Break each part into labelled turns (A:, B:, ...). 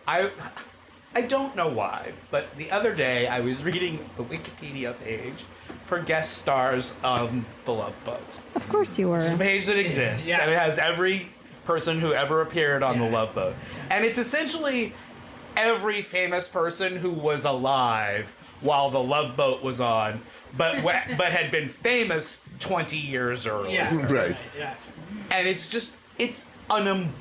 A: I don't know why, but the other day I was reading the Wikipedia page for guest stars on The Love Boat.
B: Of course you were.
A: It's a page that exists, and it has every person who ever appeared on The Love Boat. And it's essentially every famous person who was alive while The Love Boat was on, but had been famous 20 years earlier.
C: Yeah.
D: Right.
C: Yeah.
A: And it's an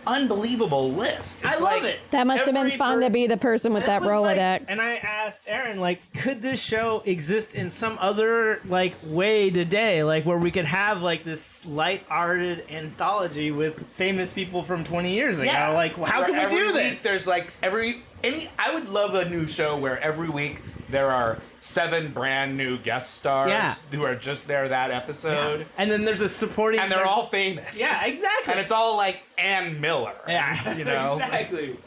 A: unbelievable list.
C: I
A: It's
C: love
A: like
C: it.
B: That must have been fun to be the person with that
C: was like-
B: Rolodex.
C: and I asked Aaron, like, could this show exist in some other like way today, like where we could have like this light-hearted anthology with famous people from 20 years ago?
A: Yeah.
C: Like, how can we
A: every
C: do
A: week
C: this?
A: there's like I would love a new show where every week there are 7 brand new guest stars who are just there that episode.
C: And then there's a supporting,
A: And they're all famous.
C: Yeah, exactly.
A: And it's all like Ann Miller.
C: yeah,
A: You know?
C: exactly.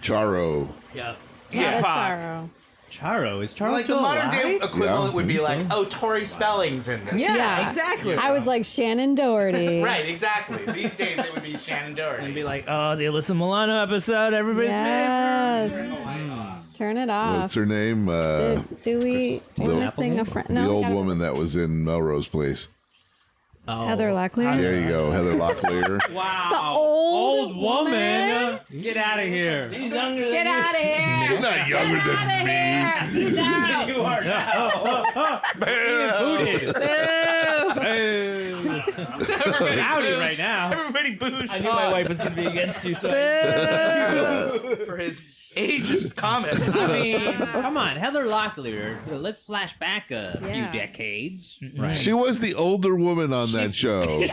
D: Charo.
C: Yeah.
A: Yeah.
B: Charo.
E: Charo, is Charo
A: Like the
E: still
A: modern day
E: alive?
A: equivalent
D: Yeah,
A: would be
D: I
A: like,
D: think
A: oh, Tori Spelling's in this.
C: Yeah, exactly.
B: I was like Shannon Doherty.
A: Right, exactly. These days it would be Shannon Doherty.
C: And be like, oh, the Alyssa Milano episode, everybody's
B: Yes. Turn it off.
D: What's her name?
B: Do we? We're missing a friend. No,
D: the old
B: gotta-
D: woman that was in Melrose Place.
B: Heather Locklear.
D: There you go, Heather Locklear.
E: Wow.
B: The old
E: woman. Get out of here.
C: She's younger than
B: Get out of here.
D: She's not younger
B: Get out
D: than
B: of
D: me.
B: here. He's out.
C: you are now.
A: Everybody
E: Howdy
A: booed.
E: right now.
A: Everybody booed
C: I knew my wife was going to be against you, so
A: for his ageist comment.
E: I mean, come on, Heather Locklear. Let's flash back a few
B: Yeah.
E: decades.
C: Right.
D: She was the older woman on that show.
B: On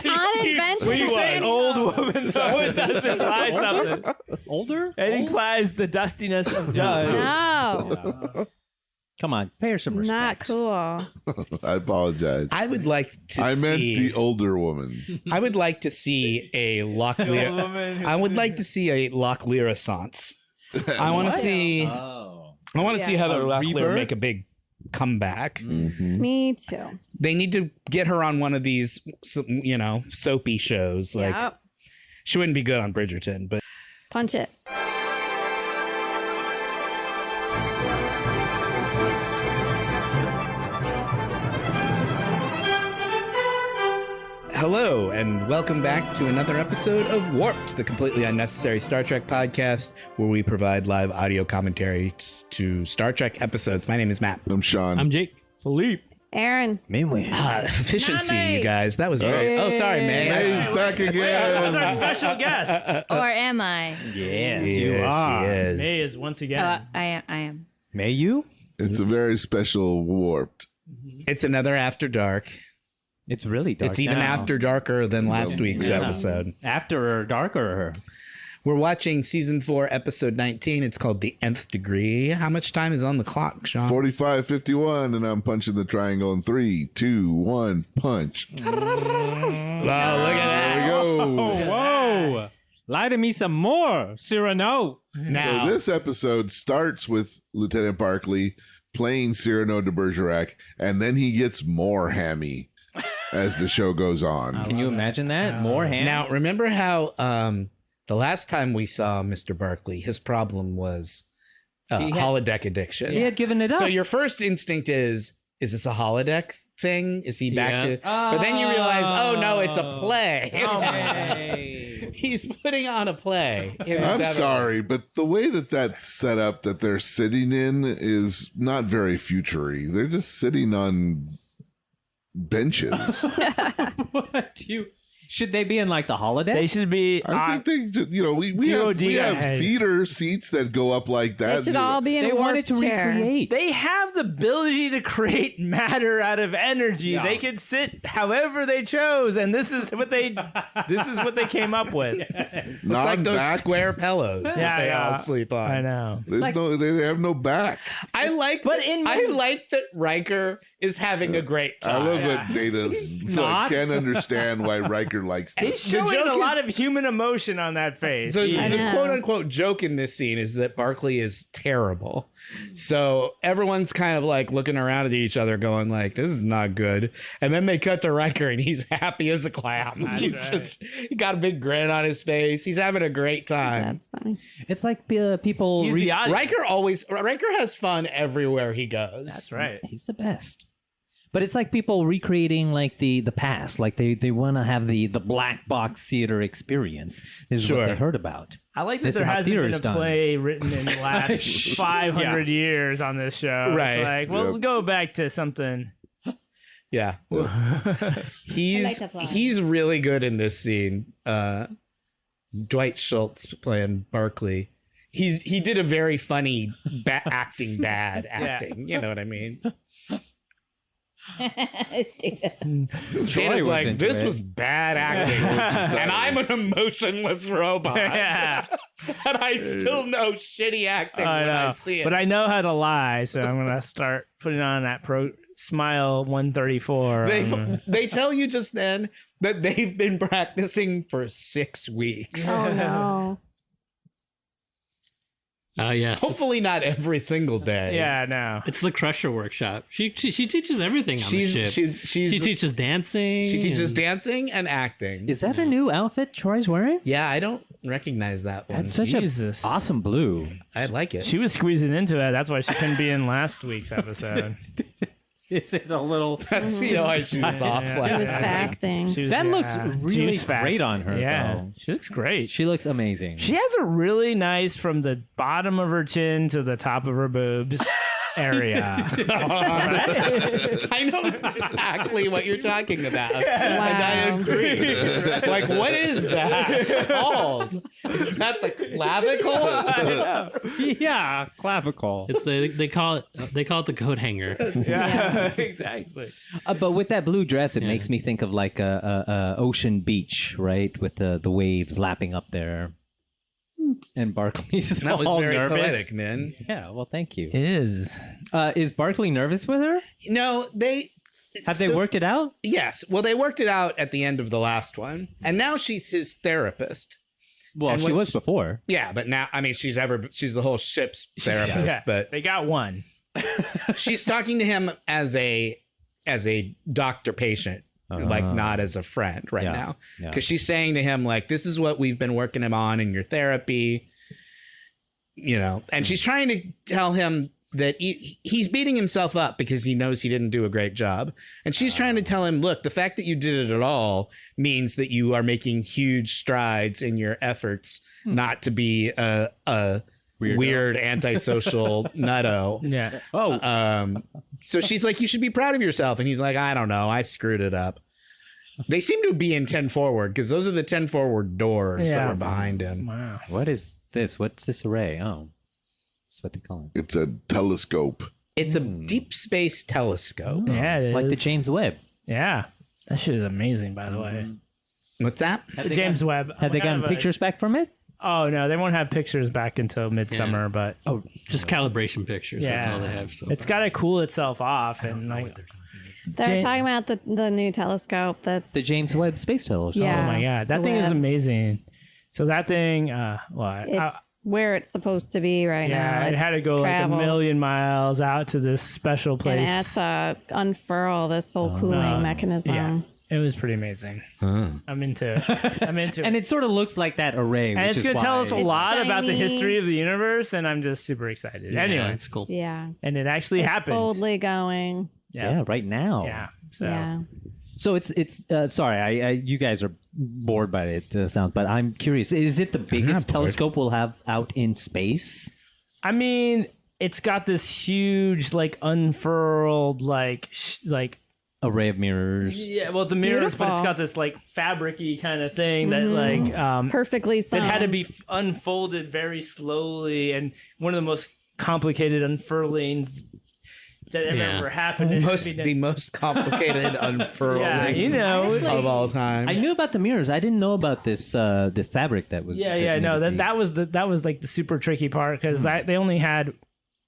B: Adventure.
C: We say old woman, though. It does imply something.
E: Older?
C: It implies the dustiness of Doug.
B: No,
E: Come on, pay her some
B: not
E: respect.
B: cool.
D: I apologize.
F: I would like to
D: I meant
F: see.
D: the older woman.
F: I would like to see a Locklear. I would like to see a Locklear Assance. I want to see.
E: Oh.
F: I want to see Heather Locklear
E: rebirth?
F: make a big comeback.
B: Me too.
F: They need to get her on one of these, soapy shows. Like
B: Yep.
F: she wouldn't be good on Bridgerton, but
B: Punch it.
F: hello and welcome back to another episode of Warped, the completely unnecessary Star Trek podcast, where we provide live audio commentary to Star Trek episodes. My name is Matt.
D: I'm Sean.
E: I'm Jake. Philippe.
B: Aaron.
F: Efficiency,
B: Not me.
F: you guys. That was very. Oh, sorry, May.
D: May's back
C: That was
D: again.
C: our special guest.
G: Or am I?
E: Yes,
F: Yes,
E: you are.
F: she is.
C: May is once again.
G: I am.
E: May you?
D: It's a very special Warped.
F: It's another After Dark.
E: It's really dark.
F: It's even
E: now.
F: after darker than last week's
E: Yeah.
F: episode.
E: After or darker.
F: We're watching season 4, episode 19. It's called The Nth Degree. How much time is on the clock, Sean?
D: 45:51, and I'm punching the triangle in 3, 2, 1, punch.
F: Oh, look at that.
D: There we go.
E: Whoa! Lie to me some more, Cyrano.
F: Now,
D: So this episode starts with Lieutenant Barclay playing Cyrano de Bergerac, and then he gets more hammy as the show goes on.
E: Can you imagine that? More hand.
F: now, remember how the last time we saw Mr. Barclay, his problem was holodeck addiction.
E: he had given it up.
F: So your first instinct is this a holodeck thing? Is he back to... But then you realize, oh, no, it's a play.
E: Okay.
F: He's putting on a play.
D: I'm sorry, but the way that that's set up that they're sitting in is not very future-y. They're just sitting on benches.
E: What do you? Should they be in like the holodeck?
C: They should be.
D: I think they, we have
C: DOD.
D: theater seats that go up like that.
B: They should all be in
E: They
B: a
E: wanted
B: warped
E: to
B: chair.
E: recreate.
C: They have the ability to create matter out of energy.
E: Yeah.
C: They could sit however they chose, and this is what they came up with.
F: It's like those
D: Non-back.
F: square pillows that
C: Yeah,
F: they
C: yeah.
F: all sleep on.
C: I know.
D: They have no back.
F: I like,
C: But in
F: I like that Riker is having a great
D: I
F: time.
D: love that Data's
C: Not.
D: can't understand why Riker Riker likes
C: He's
D: this.
C: showing
F: joke
C: a lot
F: is-
C: of human emotion on that face.
F: The
B: I know.
F: quote unquote joke in this scene is that Barclay is terrible. So everyone's kind of like looking around at each other going like, this is not good. And then they cut to Riker and he's happy as a clam. He got a big grin on his face. He's having a great time.
B: That's funny.
E: It's like people.
C: He's the audience.
F: Riker has fun everywhere he goes.
C: That's right.
E: He's the best. But it's like people recreating like the past, like they want to have the black box theater experience. This is what they heard about.
C: I like that
E: This
C: there
E: is how
C: hasn't
E: theater
C: been
E: is
C: a
E: done.
C: play written in the last 500 years on this show.
F: Right.
C: It's like, well, let's go back to something.
F: Yeah.
B: like the play.
F: He's really good in this scene. Dwight Schultz playing Barclay. He did a very funny acting bad acting. You know what I mean? Dana's
E: was
F: like,
E: into
F: this
E: it."
F: was bad acting. And I'm an emotionless robot.
C: Yeah.
F: And I still know shitty acting when I see it.
C: But I know how to lie, so I'm going to start putting on that Smile 134.
F: They tell you just then that they've been practicing for 6 weeks.
B: Oh no.
H: Yes.
F: Hopefully not every single day.
C: Yeah, no.
H: It's the Crusher workshop. She teaches everything on the ship. She teaches dancing.
F: She teaches
H: and-
F: dancing and acting.
E: Is that a new outfit Troy's wearing?
F: Yeah, I don't recognize that one.
E: That's such
C: Jesus.
E: a awesome blue.
F: I like it.
C: She was squeezing into it. That's why she couldn't be in last week's episode.
E: Is it a little?
F: That's why she was off
C: Yeah.
B: She
F: last
B: was
F: night.
B: fasting.
C: She was-
E: That looks
C: She
E: really
C: was fast.
E: great on her.
C: Yeah,
E: though.
C: she looks great.
E: She looks amazing.
C: She has a really nice from the bottom of her chin to the top of her boobs area.
F: I know exactly what you're talking about. And I
B: Wow.
F: agree. Like, what is that called? Is that the clavicle?
E: yeah, clavicle.
H: It's they call it the coat hanger.
C: Yeah, exactly.
E: But with that blue dress, it makes me think of like a ocean beach, right? With the waves lapping up there. And Barclay's
F: That was
E: all
F: very
E: nervous.
F: poetic, man.
E: Yeah, well, thank you.
C: It is.
E: Is Barclay nervous with her?
F: No,
E: Have they worked it out?
F: Yes. Well, they worked it out at the end of the last one. And now she's his therapist.
E: Well,
F: And
E: she
F: when
E: was
F: she-
E: before.
F: Yeah, but now, I mean, she's the whole ship's therapist,
C: Yeah,
F: but
C: they got one.
F: she's talking to him as a doctor patient, like not as a friend right
E: Yeah,
F: now.
E: yeah.
F: Because she's saying to him, like, this is what we've been working on in your therapy, you know, and she's trying to tell him that he's beating himself up because he knows he didn't do a great job. And she's trying to tell him, look, the fact that you did it at all means that you are making huge strides in your efforts not to be a weird antisocial nutto.
C: Yeah.
F: So she's like, you should be proud of yourself. And he's like, I don't know. I screwed it up. They seem to be in 10 forward because those are the 10 forward doors that
C: Yeah.
F: were behind him.
C: Wow.
E: What is this? What's this array? Oh, that's what they call it.
D: It's a telescope.
F: It's a deep space telescope.
C: Yeah, it is.
E: Like the James Webb.
C: Yeah. That shit is amazing, by the way.
F: What's that?
C: The James Webb.
E: Have they gotten pictures back from it?
C: Oh, no. They won't have pictures back until midsummer, but
H: Just calibration pictures.
C: yeah.
H: That's all they have. So
C: It's got to cool itself off. And like,
B: They're
C: Ja-
B: talking about the new telescope. That's
E: The James Webb Space Telescope.
B: Yeah.
C: oh my God. That
B: the
C: thing is
B: Webb.
C: amazing. So that thing,
B: It's where it's supposed to be right now.
C: it
B: It's
C: had to go
B: traveled.
C: like a million miles out to this special place.
B: And it has to unfurl this whole cooling mechanism.
C: Yeah, it was pretty amazing. I'm into it. I'm into
E: And
C: it.
E: it sort of looks like that array.
C: And
E: which
C: it's
E: is
C: going to tell us a
E: why-
C: lot about the
B: shiny.
C: history of the universe, and I'm just super excited.
H: yeah,
C: Anyway,
H: it's cool.
B: Yeah.
C: and it actually
B: It's
C: happened.
B: boldly going.
E: Yeah, right now.
C: Yeah. So
B: Yeah.
E: So it's sorry, I you guys are bored by it sounds, but I'm curious. Is it the biggest
F: bored.
E: telescope we'll have out in space?
C: I mean, it's got this huge, like unfurled, like
E: Array of mirrors.
C: yeah. Well, the mirrors, but it's
B: beautiful.
C: got this like fabric-y kind of thing that like
B: Perfectly
C: it
B: sewn.
C: had to be unfolded very slowly, and one of the most complicated unfurlings that ever happened. It should be
F: The most complicated unfurling
C: yeah, you know.
F: of all time.
E: I knew about the mirrors. I didn't know about this this fabric that was.
C: Yeah, no, that was like the super tricky part because they only had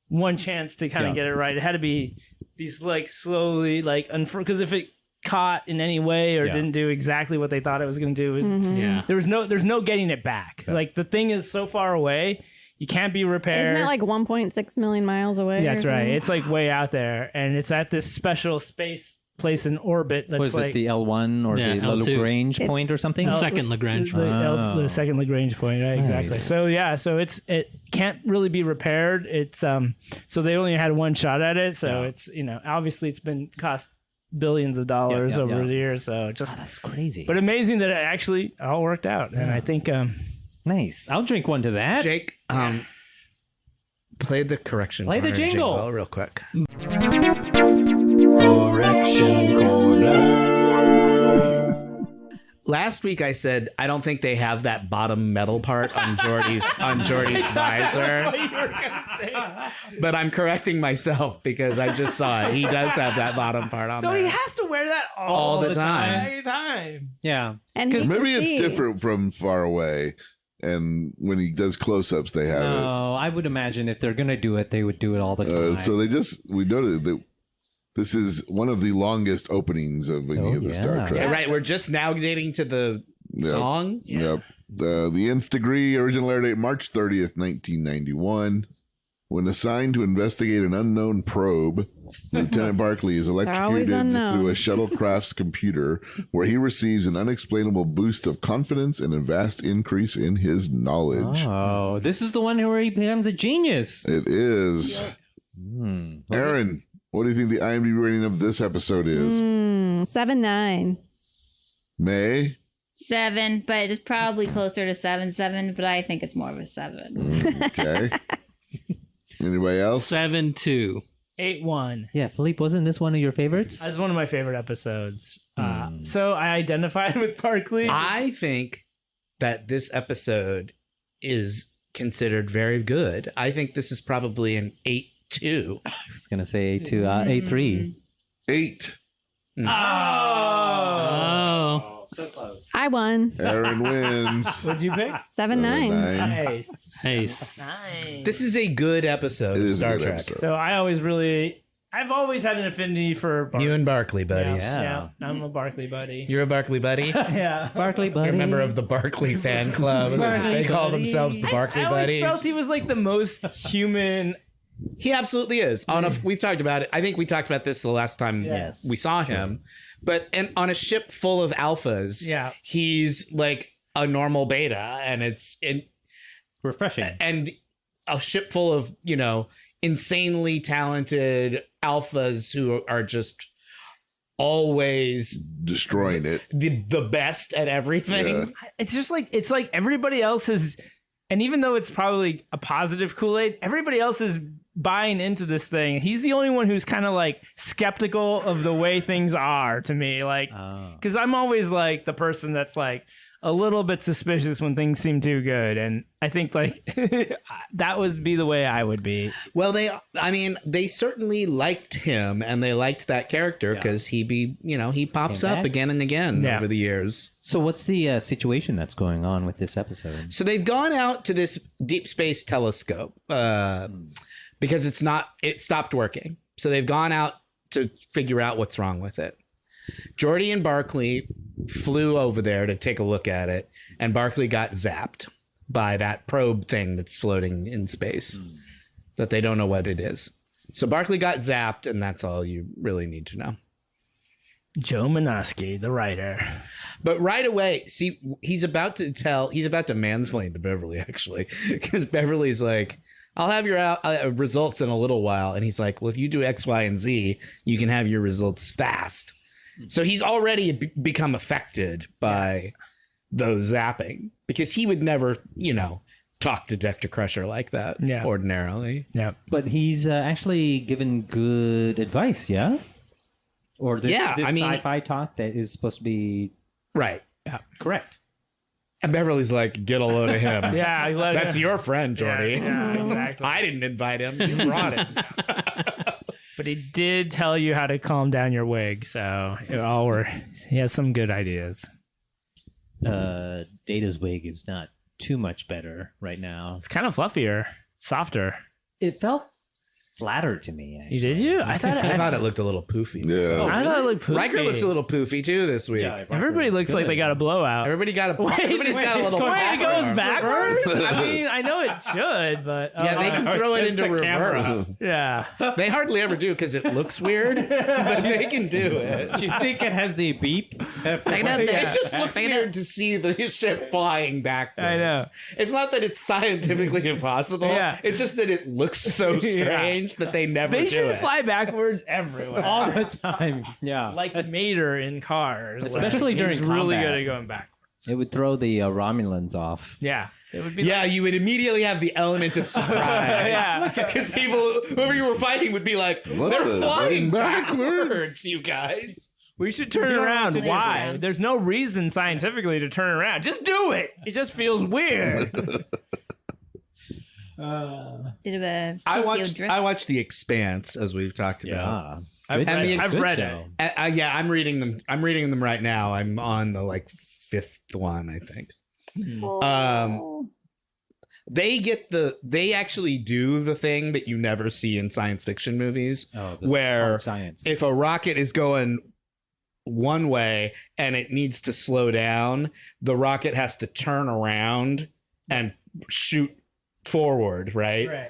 C: one chance to kind of
E: Yeah.
C: get it right. It had to be these like slowly like unfurl because if it caught in any way or
E: Yeah.
C: didn't do exactly what they thought it was going to do.
H: Yeah.
C: There's no getting it back. Like the thing is so far away, you can't be repaired.
B: Isn't it like 1.6 million miles away?
C: Yeah,
B: or
C: that's right.
B: something?
C: It's like way out there, and it's at this special space place in orbit. That's
E: Was
C: like
E: it the L1 or
H: Yeah,
E: the
H: L2.
E: Lagrange
B: It's-
E: point or something?
H: The second Lagrange.
C: the second Lagrange point, right? Exactly.
E: Nice.
C: So yeah, so it can't really be repaired. It's so they only had one shot at it. So it's obviously it's been cost billions of dollars over the years. So just
E: That's crazy.
C: but amazing that it actually all worked out. And I think
E: Nice. I'll drink one to that.
F: Jake, play the correction.
E: Play the
F: corner
E: jingle.
F: real quick. Last week I said I don't think they have that bottom metal part on Jordy's visor. But I'm correcting myself because I just saw it. He does have that bottom part on
C: so
F: there.
C: he has to wear that
F: All the time.
C: Every time.
E: Yeah.
B: And he
D: Maybe
B: can
D: it's
B: see.
D: different from far away, and when he does close-ups, they have
E: No, I would imagine if they're going to do it, they would do it all the
D: it.
E: time.
D: So we noted that this is one of the longest openings of any of the Star
E: yeah.
D: Trek.
F: Yeah, right. We're just now getting to the song.
D: Yep. The nth degree, original air date March 30th, 1991. When assigned to investigate an unknown probe, Lieutenant Barclay is
B: always
D: electrocuted
B: unknown.
D: through a shuttlecraft's computer, where he receives an unexplainable boost of confidence and a vast increase in his knowledge.
E: Oh, this is the one where he becomes a genius.
D: It is. Aaron, what do you think the IMDb rating of this episode is?
B: 7-9.
D: May?
G: 7, but it's probably closer to 7, but I think it's more of a 7.
D: Okay. Anybody else?
H: 7-2.
C: 8-1.
E: Yeah, Philippe, wasn't this one of your favorites?
C: That's one of my favorite episodes. So I identified with Barclay.
F: I think that this episode is considered very good. I think this is probably an 8-2.
E: I was going to say 8-3.
D: 8.
H: Oh.
C: So close.
B: I won.
D: Aaron wins.
C: What'd you pick?
B: 7-9.
D: 9.
C: Nice.
H: Nice.
C: Nice.
F: This is a good episode
D: It
F: of
D: is a
F: Star
D: good
F: Trek.
D: episode.
C: So I've always had an affinity for Barclay.
F: You and Barclay buddies.
C: Yeah, I'm a Barclay buddy.
F: You're a Barclay buddy?
C: Yeah.
E: Barclay, buddy.
F: You're a member of the Barclay fan club. They call themselves the Barclay
C: I always
F: buddies.
C: felt he was like the most human.
F: He absolutely is. We've talked about it. I think we talked about this the last time
C: Yes.
F: we saw him. But on a ship full of alphas,
C: Yeah.
F: he's like a normal beta, and it's
E: refreshing.
F: and a ship full of insanely talented alphas who are just always
D: Destroying it.
F: the best at everything.
D: Yeah.
C: It's just like everybody else is, and even though it's probably a positive Kool-Aid, everybody else is buying into this thing. He's the only one who's kind of like skeptical of the way things are to me, like because I'm always like the person that's like a little bit suspicious when things seem too good, and I think like that would be the way I would be.
F: Well, they certainly liked him, and they liked that character because he pops
E: Came
F: up
E: back.
F: again and again
C: Yeah.
F: over the years.
E: So what's the situation that's going on with this episode?
F: So they've gone out to this deep space telescope because it stopped working. So they've gone out to figure out what's wrong with it. Geordi and Barclay flew over there to take a look at it, and Barclay got zapped by that probe thing that's floating in space that they don't know what it is. So Barclay got zapped, and that's all you really need to know.
C: Joe Manoski, the writer.
F: But right away, see, he's about to mansplain to Beverly, actually, because Beverly's like, I'll have your results in a little while. And he's like, well, if you do X, Y, and Z, you can have your results fast. So he's already become affected by those zapping because he would never, talk to Dr. Crusher like that ordinarily.
C: Yeah.
E: But he's actually given good advice, yeah? Or this sci-fi talk that is supposed to be
F: Right.
E: correct.
F: And Beverly's like, get a load of him.
C: Yeah,
F: That's your friend, Jordy.
C: Yeah, exactly.
F: I didn't invite him. You brought him.
C: But he did tell you how to calm down your wig, so he has some good ideas.
E: Data's wig is not too much better right now.
C: It's kind of fluffier, softer.
E: It felt flatter to me. Actually.
C: Did you? I thought
F: it looked a little poofy.
D: Yeah.
C: I thought it looked poofy.
F: Riker looks a little poofy too this week.
E: Yeah,
C: Everybody looks like they got a blowout.
F: Everybody's got a little.
C: Wait, it goes backwards? I mean, I know it should, but
F: Yeah, they can throw it into reverse.
C: Yeah.
F: They hardly ever do because it looks weird, but they can do it.
E: Do you think it has the beep?
F: It just looks weird to see the ship flying backwards.
C: I know.
F: It's not that it's scientifically impossible.
C: Yeah.
F: It's just that it looks so strange that they never
C: They
F: do
C: should
F: it.
C: fly backwards everywhere.
E: All the time. Yeah.
C: Like Mater in Cars.
E: Especially during
C: He's really
E: combat.
C: good at going back.
E: It would throw the Romulans off.
C: Yeah. It would be
F: Yeah, you would immediately have the element of surprise.
C: Yeah.
F: Because people, whoever you were fighting, would be like,
D: What
F: they're
D: the-
F: flying
D: backwards?
F: backwards, you guys.
C: We should turn around.
G: to do
C: Why?
G: it.
C: There's no reason scientifically to turn around. Just do it. It just feels weird.
G: Did
F: I
G: drift?
F: watched The Expanse, as we've talked about.
C: I've
E: Good
C: read
E: show.
C: it.
F: Yeah, I'm reading them. I'm reading them right now. I'm on the fifth one, I think. They actually do the thing that you never see in science fiction movies, where
E: science.
F: if a rocket is going one way and it needs to slow down, the rocket has to turn around and shoot forward, right?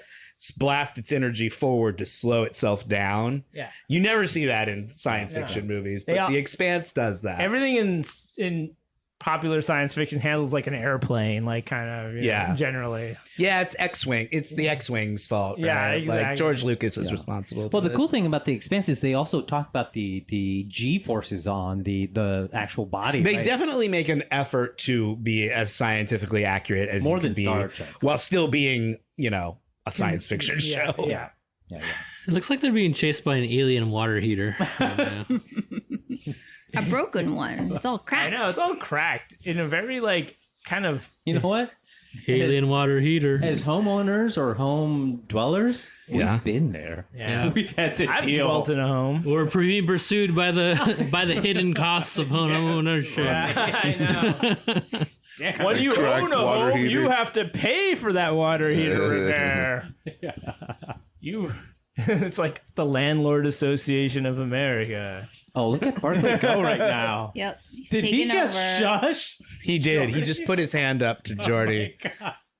F: Blast its energy forward to slow itself down.
C: Yeah.
F: You never see that in science fiction movies, but The Expanse does that.
C: Everything in popular science fiction handles like an airplane, like kind of, you know, generally.
F: Yeah, it's X-Wing. It's the X-Wing's fault.
C: Yeah,
F: right?
C: exactly.
F: Like George Lucas is responsible.
E: Well,
F: for
E: the cool
F: this.
E: thing about the Expanse is they also talk about the G forces on the actual body.
F: They
E: right?
F: definitely make an effort to be as scientifically accurate as
E: More
F: you
E: than
F: can be,
E: Star Trek.
F: while still being, a science fiction show.
C: Yeah.
E: Yeah.
H: It looks like they're being chased by an alien water heater. Yeah.
G: A broken one. It's all
C: I
G: cracked.
C: know, it's all cracked in a very kind of.
E: You know what?
H: Alien water heater.
E: As homeowners or home dwellers,
F: Yeah.
E: we've been there.
C: Yeah.
E: We've had to
C: I've
E: deal.
C: dwelt in a home.
H: We're being pursued by the hidden costs of home ownership.
C: I know. When you
D: Cracked
C: own a
D: water
C: home, you
D: heater.
C: have to pay for that water heater repair. It's like the Landlord Association of America.
E: Oh, look at Barclay go right now.
G: Yep. He's
E: Did he
G: taking
E: just
G: over.
E: shush?
F: He did. He just put his hand up to Jordy.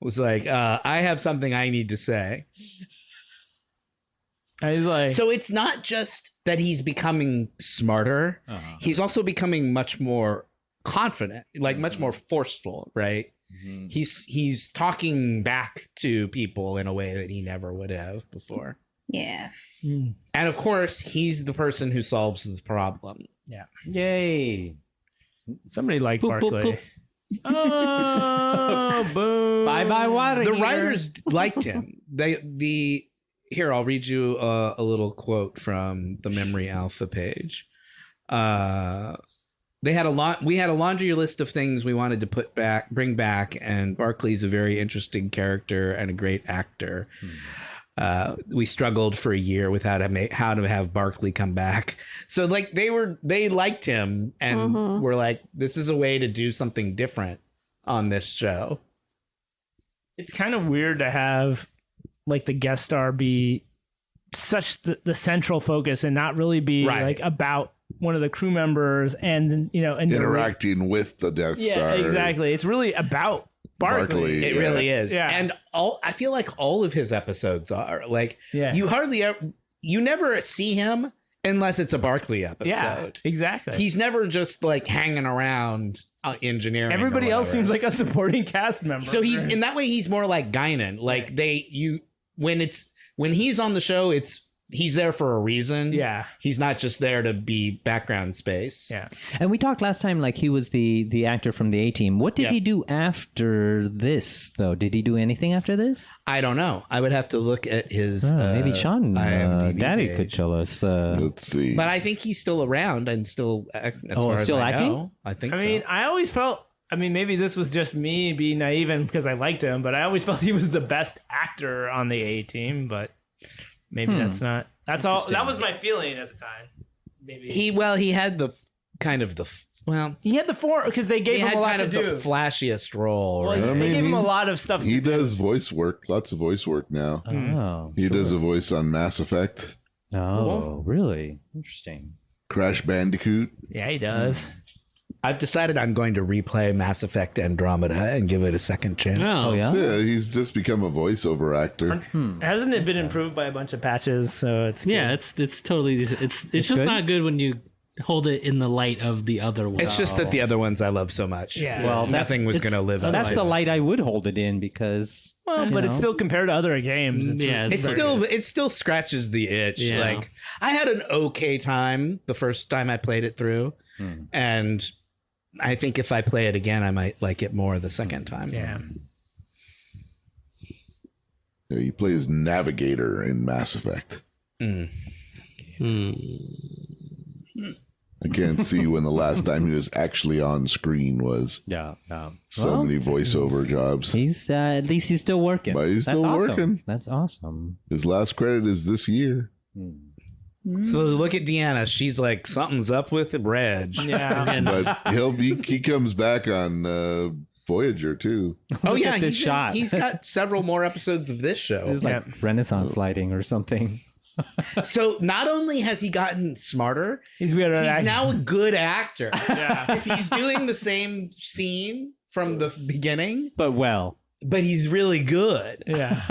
F: Was like, I have something I need to say.
C: I was like,
F: So it's not just that he's becoming smarter. He's also becoming much more confident, like much more forceful, right? He's talking back to people in a way that he never would have before.
G: Yeah.
F: And of course, he's the person who solves the problem.
E: Yay.
C: somebody like
H: Boop, boop,
C: Barclay. Oh, boom.
E: Bye water.
F: The
E: heater.
F: writers liked him. Here, I'll read you a little quote from the Memory Alpha page. We had a laundry list of things we wanted to bring back, and Barclay's a very interesting character and a great actor. We struggled for a year with how to have Barclay come back. So like they liked him and were like, this is a way to do something different on this show.
C: It's kind of weird to have like the guest star be such the central focus and not really be like about one of the crew members and and
D: interacting with the Death Star.
C: Yeah, exactly. It's really about Barclay.
F: It really is.
C: Yeah.
F: And I feel like all of his episodes are like,
C: Yeah.
F: you never see him unless it's a Barclay episode.
C: Yeah, exactly.
F: He's never just like hanging around engineering.
C: Everybody
F: or
C: else
F: whatever.
C: seems like a supporting cast member.
F: So he's in that way he's more like Guinan. Like when he's on the show, he's there for a reason.
C: Yeah.
F: He's not just there to be background space.
C: Yeah.
E: And we talked last time like he was the actor from the A-Team. What did he do after this, though? Did he do anything after this?
F: I don't know. I would have to look at his
E: Maybe Sean,
F: IMDb
E: Daddy
F: page.
E: could tell us.
D: Let's see.
F: But I think he's still around and still as far as
E: still
F: I
E: acting?
F: know. I think
C: I mean, I always felt. I mean, maybe this was just me being naive and because I liked him, but I always felt he was the best actor on the A-Team. But maybe that's not. That's all. That was my feeling at the time. Maybe
F: he had the kind of the Well,
C: He had the four because they gave
F: he
C: him
F: had
C: a lot
F: kind
C: to
F: of
C: do.
F: the flashiest role.
C: Well,
F: Right?
C: they gave him a lot of stuff.
D: He
C: to do.
D: does voice work, lots of voice work now.
E: Oh,
D: He does a voice on Mass Effect,
E: oh, really? Interesting.
D: Crash Bandicoot.
C: Yeah, he does.
F: I've decided I'm going to replay Mass Effect Andromeda and give it a second chance.
H: Oh,
E: Yeah.
D: Yeah, he's just become a voiceover actor.
C: Hasn't it been improved by a bunch of patches? So it's
H: yeah. It's totally. It's just
E: good?
H: not good when you hold it in the light of the other one.
F: It's just that the other ones I love so much.
C: Yeah.
E: Well,
F: nothing was going to live.
E: That's
F: otherwise.
E: the light I would hold it in because.
C: well, but it's
E: know.
C: still compared to other games. It's
H: Yeah,
F: It still scratches the itch.
H: Yeah.
F: Like I had an okay time the first time I played it through, and I think if I play it again, I might like it more the second time.
C: yeah.
D: Yeah, he plays Navigator in Mass Effect. I can't see when the last time he was actually on screen was.
E: Yeah.
D: So
E: Well,
D: many voiceover jobs.
E: He's at least he's still working.
D: But he's
E: That's
D: still
E: awesome.
D: working.
E: That's awesome.
D: His last credit is this year.
F: So look at Deanna. She's like something's up with Reg.
C: Yeah.
D: But he comes back on Voyager too.
F: Oh yeah,
E: at this shot.
F: He's got several more episodes of this show.
E: It's like Renaissance lighting or something.
F: So not only has he gotten smarter,
C: He's good at
F: he's
C: acting.
F: now a good actor.
C: Yeah.
F: 'Cause he's doing the same scene from the beginning,
E: But well.
F: but he's really good.
C: Yeah.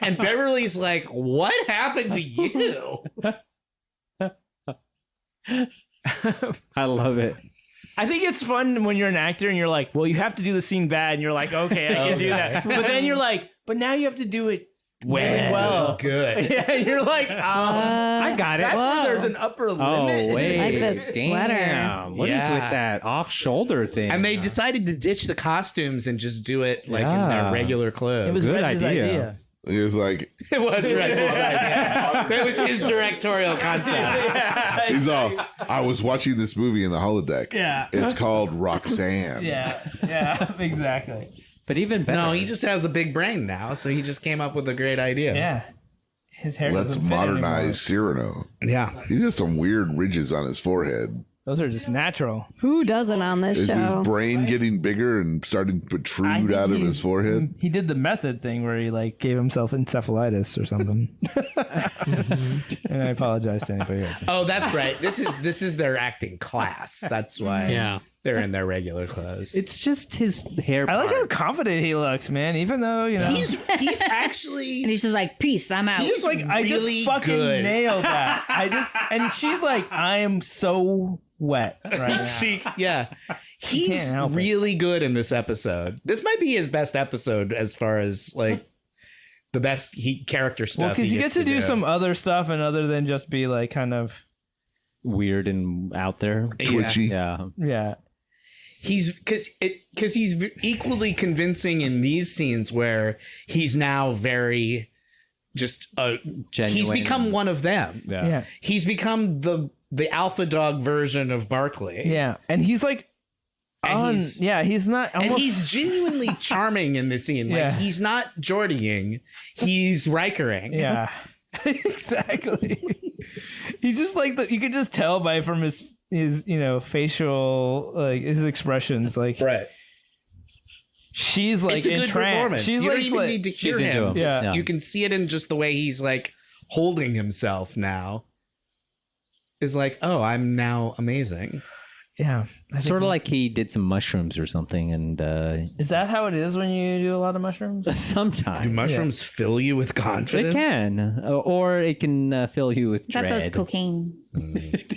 F: And Beverly's like, "What happened to you?"
E: I love it.
C: I think it's fun when you're an actor and you're like, well, you have to do the scene bad, and you're like, okay, I can do that. But then you're like, but now you have to do it really well.
F: Good.
C: Yeah, and you're like, I got it. That's where there's an upper limit.
E: Oh, wait.
B: Like this sweater.
E: Damn. What is
F: Yeah.
E: with that off-shoulder thing?
F: And they decided to ditch the costumes and just do it like in their
E: Yeah.
F: regular clothes.
C: It was
E: Good
C: Reg's
E: idea.
D: He was like,
F: It was Reg's idea. That was his directorial concept.
D: he's all, I was watching this movie in the holodeck.
C: Yeah.
D: It's called Roxanne.
C: Yeah, exactly.
E: But even better.
F: No, he just has a big brain now, so he just came up with a great idea.
C: Yeah. His hair
D: Let's
C: doesn't fit anymore.
D: modernize Cyrano.
F: Yeah.
D: He has some weird ridges on his forehead.
C: Those are just natural.
B: Who doesn't on this
D: Is
B: show?
D: his brain getting bigger and starting to protrude out of his forehead?
C: He did the method thing where he like gave himself encephalitis or something. And I apologize to anybody else.
F: Oh, that's right. This is their acting class. That's why
H: Yeah.
F: they're in their regular clothes.
E: It's just his hair.
C: I like how
E: part.
C: confident he looks, man. Even though
F: He's actually
G: And he's just like, peace, I'm out.
F: He's
C: like, I
F: really
C: just fucking
F: good.
C: nailed that. And she's like, I am so wet right now.
F: yeah. He's
C: can't help it.
F: really good in this episode. This might be his best episode as far as like the best character stuff.
C: Well, because he gets to do some other stuff and other than just be like kind of
E: Weird and out there.
D: Twitchy.
E: Yeah.
C: yeah.
F: He's because he's equally convincing in these scenes where he's now very just
E: Genuine.
F: he's become one of them.
C: Yeah.
F: He's become the alpha dog version of Barclay.
C: Yeah. And he's like
F: And
C: he's not
F: And
C: almost,
F: he's genuinely charming in this scene. Like
C: Yeah.
F: he's not Geordieing, he's Rikering.
C: yeah. Exactly. He's just like you could just tell from his facial like his expressions like
F: Right.
C: she's like
F: It's a good
C: entranced.
F: performance.
C: She's
F: you
C: like,
F: don't even need to hear
E: she's into
F: him.
E: him.
F: Just-
C: Yeah.
F: You can see it in just the way he's like holding himself now. Is like, oh, I'm now amazing.
C: yeah. I think
E: Sort of like he did some mushrooms or something, and
C: is that how it is when you do a lot of mushrooms?
E: sometimes
F: Do mushrooms fill you with confidence?
E: it can, or it can fill you with
G: That was
E: dread.
G: cocaine.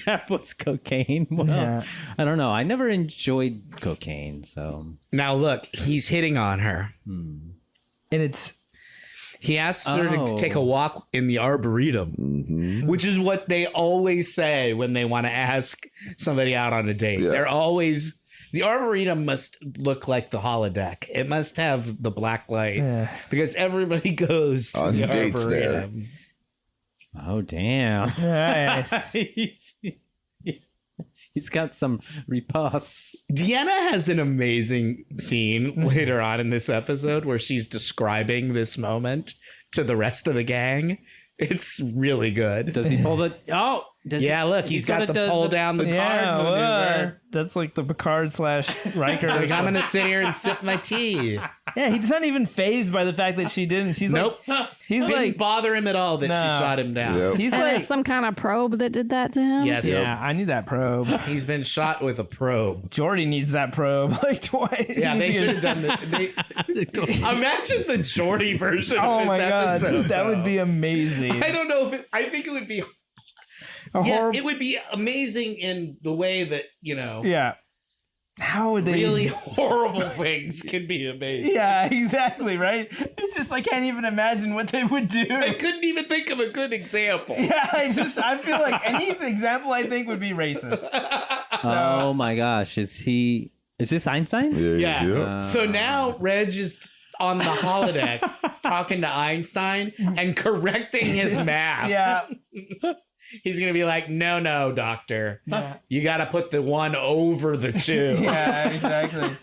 E: That was cocaine. Well,
C: Yeah.
E: I don't know. I never enjoyed cocaine, so
F: Now look, he's hitting on her.
C: And it's
F: He asks her
E: Oh.
F: to take a walk in the arboretum, which is what they always say when they want to ask somebody out on a date.
D: Yeah.
F: They're always, the arboretum must look like the holodeck. It must have the black light because everybody goes to
D: On
F: the
D: dates there.
F: arboretum.
E: oh damn.
C: nice.
E: He's got some repulse.
F: Deanna has an amazing scene later on in this episode where she's describing this moment to the rest of the gang. It's really good.
E: Does he pull the? Oh,
F: Look, he's got the pull down the card maneuver.
C: That's like the Picard / Riker.
F: Like, I'm gonna sit here and sip my tea.
C: Yeah, he's not even phased by the fact that she didn't. She's
F: nope.
C: like, he's
F: didn't
C: like,
F: bother him at all that she shot him down.
D: Yep.
C: he's
B: And
C: like,
B: it's some kind of probe that did that to him.
F: Yes.
C: yeah, I need that probe.
F: He's been shot with a probe.
C: Geordi needs that probe like Dwight.
F: Yeah, they should have done that. Imagine the Geordi version
C: Oh
F: of
C: my
F: this
C: god,
F: episode.
C: that would be amazing.
F: I don't know if I think it would be. It would be amazing in the way that
C: Yeah. How would they?
F: Really horrible things can be amazing.
C: Yeah, exactly. Right. It's just I can't even imagine what they would do.
F: I couldn't even think of a good example.
C: Yeah, I feel like any example I think would be racist.
E: Oh my gosh, is this Einstein?
F: Yeah. So now Reg is on the holodeck talking to Einstein and correcting his math.
C: Yeah.
F: He's going to be like, no, doctor. Yeah. You got to put the 1 over the 2.
C: Yeah, exactly.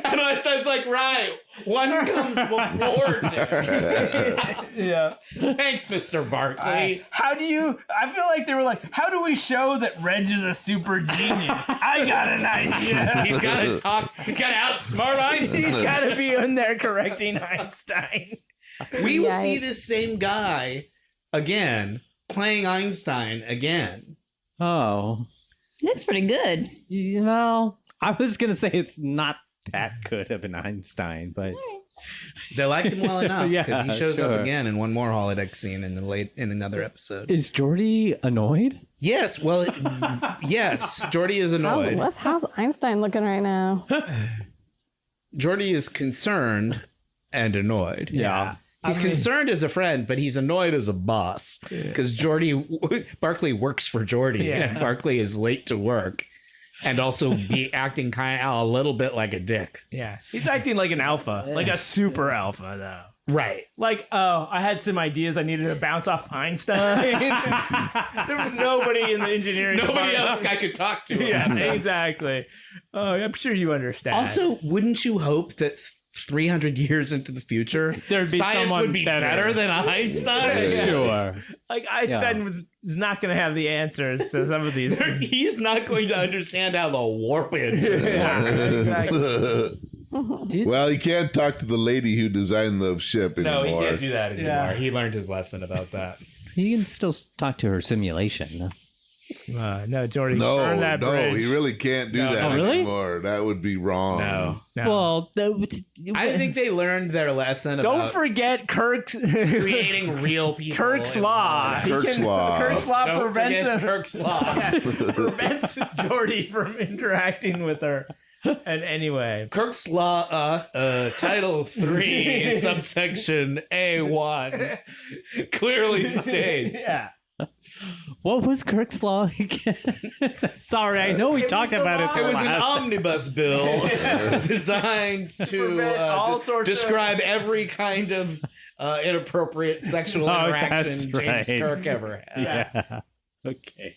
F: And Einstein's like, right. 1 comes before 2.
C: Yeah.
F: Thanks, Mr. Barclay.
C: I feel like they were like, how do we show that Reg is a super genius? I got an idea.
F: He's got to talk. He's got to outsmart Einstein.
C: He's got to be in there correcting Einstein.
F: We will see this same guy again, playing Einstein again.
E: Oh.
G: Looks pretty good.
E: I was going to say it's not that good of an Einstein, but...
F: They liked him well enough because he shows
E: sure.
F: up again in one more holodeck scene in another episode.
E: Is Geordi annoyed?
F: Yes. Well, yes. Geordi is annoyed.
B: How's Einstein looking right now?
F: Geordi is concerned and annoyed.
E: Yeah.
F: He's concerned as a friend, but he's annoyed as a boss because Barclay works for Geordi, and Barclay is late to work, and also acting kind of a little bit like a dick.
C: Yeah, he's acting like an alpha, like a super alpha, though.
F: Right.
C: Like, I had some ideas I needed to bounce off Einstein. There was nobody in the engineering
F: Nobody
C: department.
F: else I could talk to.
C: Yeah, exactly. I'm sure you understand.
F: Also, wouldn't you hope that 300 years into the future,
C: there'd be
F: science
C: someone
F: would be better than Einstein?
E: Sure.
C: Like Einstein was not going to have the answers to some of these.
F: He's not going to understand how the warp engine.
C: Exactly.
D: Well, he can't talk to the lady who designed the ship anymore.
F: No, he can't do that anymore.
C: Yeah.
F: He learned his lesson about that.
E: He can still talk to her simulation.
C: No, Geordi, burn that bridge.
D: He really can't do that anymore. That would be wrong.
F: No.
E: Well,
F: I think they learned their lesson
C: Don't
F: about
C: forget Kirk's
F: creating real people.
C: Kirk's law.
D: Kirk's law.
C: Kirk's law
F: Don't
C: prevents
F: forget Kirk's law.
C: prevents Geordi from interacting with her. And anyway,
F: Kirk's law, Title 3, subsection A1, clearly states.
C: yeah.
E: what was Kirk's law again? Sorry, I know we talked about it.
F: It was an omnibus bill designed to describe every kind of inappropriate sexual interaction James Kirk ever had.
E: Yeah. Okay.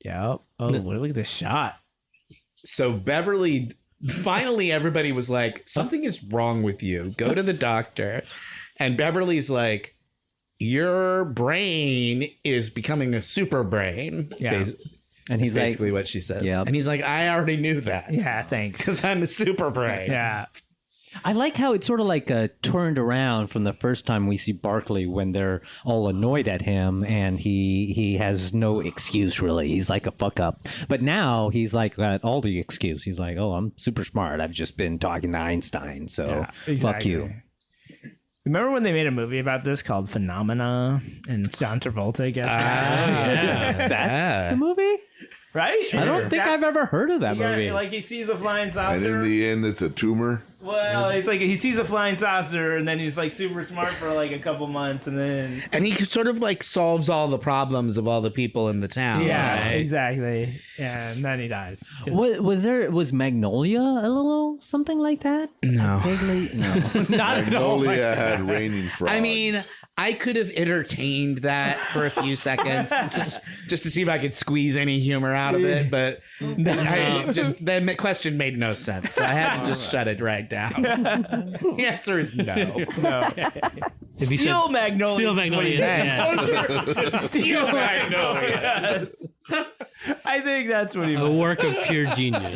C: Yeah. Oh, look at this shot.
F: So Beverly, finally everybody was like, something is wrong with you. Go to the doctor. And Beverly's like, your brain is becoming a super brain.
C: Yeah.
E: And he's
F: basically
E: like,
F: what she says.
E: Yep.
F: And he's like, I already knew that.
C: Yeah, thanks.
F: Because I'm a super brain.
C: Yeah.
E: I like how it's sort of like turned around from the first time we see Barclay when they're all annoyed at him and he has no excuse really. He's like a fuck up. But now he's like got all the excuse. He's like, oh, I'm super smart. I've just been talking to Einstein. So fuck you.
C: Remember when they made a movie about this called Phenomena and John Travolta gets
E: Is that the movie?
C: right?
E: I don't think I've ever heard of that movie.
C: Like he sees a flying saucer.
D: And in the end, it's a tumor.
C: Well, it's like he sees a flying saucer and then he's like super smart for like a couple months and then
F: And he sort of like solves all the problems of all the people in the town.
C: yeah,
F: right?
C: exactly. Yeah, and then he dies.
E: Was Magnolia a little something like that?
F: No.
E: Vaguely, no.
C: Not at all.
D: Magnolia had raining frogs.
F: I mean, I could have entertained that for a few seconds just to see if I could squeeze any humor out of it, but the question made no sense, so I had to just shut it right down. The answer is no.
C: Steel Magnolia.
H: Steel Magnolia. Yeah.
F: Steel Magnolia.
C: I think that's what he
H: A
C: meant.
H: work of pure genius.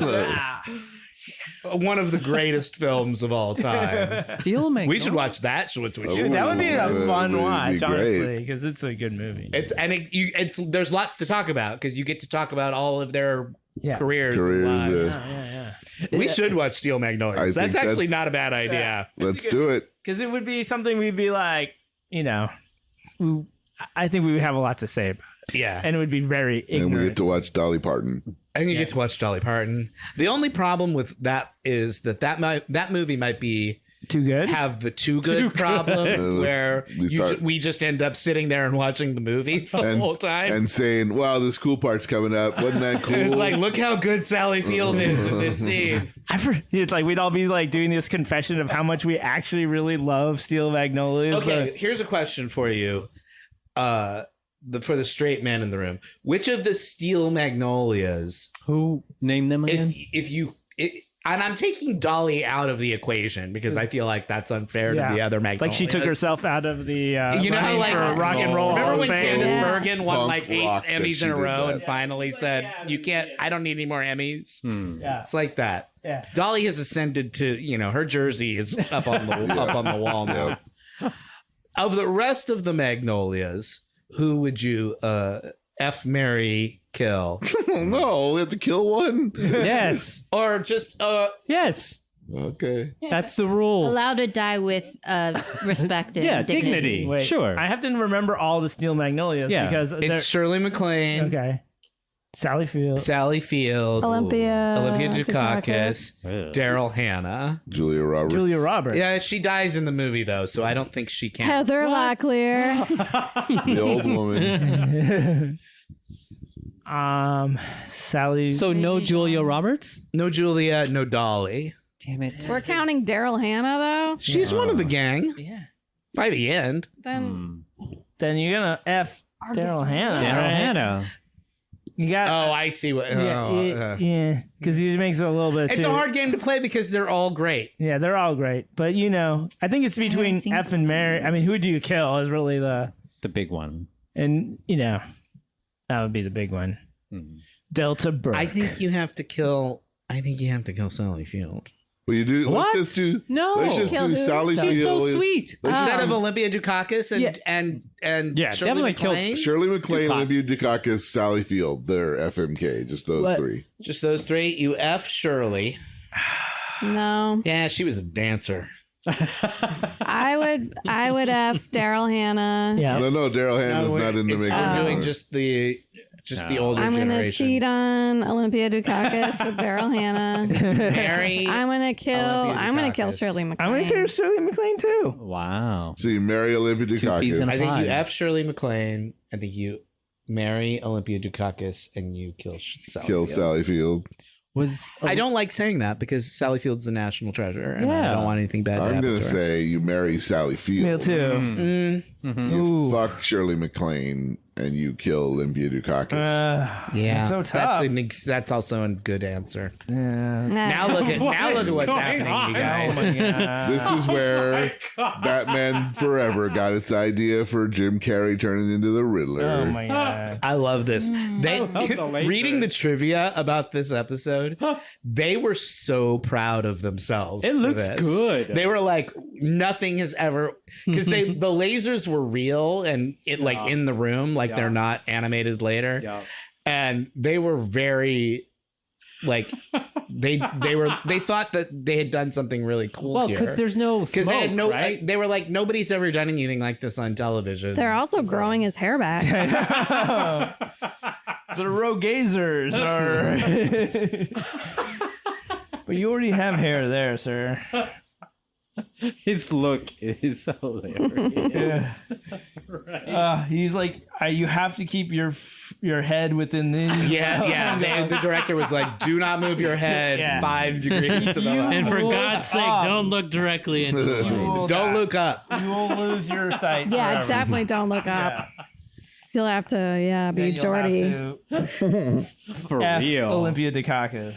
F: One of the greatest films of all time.
E: Steel Magnolia.
F: We should watch that.
C: Dude, that would be a
D: That
C: fun
D: would be
C: watch,
D: great.
C: honestly, because it's a good movie.
F: There's lots to talk about because you get to talk about all of their careers and lives.
C: Yeah.
F: We should watch Steel Magnolias.
D: I
F: That's
D: think
F: actually
D: that's-
F: not a bad idea.
D: Let's do it.
C: Because it would be something we'd be like, I think we would have a lot to say about it.
F: Yeah.
C: And it would be very
D: And we
C: ignorant.
D: get to watch Dolly Parton.
F: I think you get to watch Dolly Parton. The only problem with that is that movie might be
C: Too good?
F: have the too good problem where we just end up sitting there and watching the movie the whole time.
D: And saying, wow, this cool part's coming up. Wasn't that cool?
F: It's like, look how good Sally Field is in this scene.
C: It's like we'd all be like doing this confession of how much we actually really love Steel Magnolias.
F: Okay, here's a question for you. For the straight man in the room, which of the Steel Magnolias?
E: Who named them again?
F: And I'm taking Dolly out of the equation because I feel like that's unfair to the other Magnolias.
C: Like she took herself out of the
F: you know how like
C: rock and roll.
F: Remember when
C: Fame?
F: Candice Bergen won
D: Punk
F: like 8
D: rock that
F: Emmys
D: she
F: in a
D: did
F: row
D: that.
F: and finally said, "You can't. I don't need any more Emmys."
C: Yeah.
F: It's like that.
C: Yeah.
F: Dolly has ascended to her jersey is up on the wall now. Of the rest of the Magnolias, who would you F, marry, kill?
D: No, we have to kill one.
E: Yes.
F: Or just
E: Yes.
D: Okay.
E: That's the rule.
G: Allowed to die with respect and
E: Yeah, dignity.
C: Wait,
E: Sure.
C: I have to remember all the Steel Magnolias
E: Yeah.
C: because
F: it's Shirley MacLaine,
C: okay. Sally Field.
F: Sally Field,
B: Olympia
F: Dukakis, Daryl Hannah.
D: Julia Roberts.
C: Julia Roberts.
F: Yeah, she dies in the movie though, so I don't think she can.
B: Heather Locklear.
D: The old woman.
C: Sally.
E: So no Julia Roberts?
F: No Julia, no Dolly.
E: Damn it.
B: We're counting Daryl Hannah though.
F: She's one of the gang.
C: Yeah.
F: By the end.
B: Then
C: Then you're gonna F Daryl Hannah.
E: Daryl
C: right?
E: Hannah.
C: You got.
F: Oh, I see what.
C: Yeah, because he makes it a little bit.
F: It's
C: too,
F: a hard game to play because they're all great.
C: Yeah, they're all great, but I think it's between
G: seen
C: F and Mary. I mean, who do you kill is really the
E: big one.
C: and that would be the big one. Delta Burke.
F: I think you have to kill Sally Field.
D: Well, you do.
E: What?
D: Let's just do.
E: No.
D: Let's just
B: Kill
D: do
B: who?
D: Sally
E: She's
D: Field.
E: so sweet.
F: Instead of Olympia Dukakis and
E: Yeah,
F: Shirley
E: definitely kill
F: MacLaine,
D: Shirley MacLaine, Olympia Dukakis, Sally Field. They're FMK. Just those
C: What?
D: three.
F: just those three. You F Shirley.
B: no,
F: Yeah, she was a dancer.
B: I would F Daryl Hannah.
C: Yeah.
D: No, Daryl Hannah's not in the mix.
F: We're doing
D: anymore.
F: just the older
B: I'm gonna
F: generation.
B: cheat on Olympia Dukakis with Daryl Hannah.
F: Mary.
B: I'm gonna kill
F: Dukakis.
B: Shirley MacLaine.
C: I'm gonna kill Shirley MacLaine too.
E: Wow.
D: So you marry Olympia
E: peas
D: Dukakis.
E: and a
F: I think you
E: Fine.
F: F Shirley MacLaine. I think you marry Olympia Dukakis and you kill Sally
D: Kill
F: Field.
D: Sally Field.
F: I don't like saying that because Sally Field's the national treasure, and I
E: Yeah.
F: don't want anything bad to
D: I'm
F: happen
D: gonna
F: to her.
D: say you marry Sally
C: Me
D: Field.
C: too.
D: You fuck Shirley MacLaine and you kill Olympia Dukakis.
F: Yeah,
C: so tough.
F: That's also a good answer.
B: Nah.
F: Now look at what's happening, you guys.
C: Oh my god.
D: This is where Batman Forever got its idea for Jim Carrey turning into the Riddler.
C: Oh my god.
F: I love this. They
E: the
F: reading the trivia about this episode, they were so proud of themselves.
E: It
F: for
E: looks
F: this.
E: good.
F: They were like, nothing has ever because the lasers were real and it like in the room, like they're not animated later.
E: Yeah.
F: And they were very like they thought that they had done something really cool
E: Well,
F: here.
E: because there's no smoke,
F: they had no
E: right?
F: they were like, nobody's ever done anything like this on television.
B: They're also growing his hair back.
C: The Rogazers are. But you already have hair there, sir.
E: His look is hilarious.
C: Right. He's like, you have to keep your head within these.
F: Yeah. The director was like, do not move your head 5 degrees to the left.
H: And for God's sake, don't look directly into the light.
F: Don't look up.
C: You will lose your sight.
B: Yeah,
C: forever.
B: definitely don't look up. You'll have to, be Jordy.
E: For real.
C: Olympia Dukakis.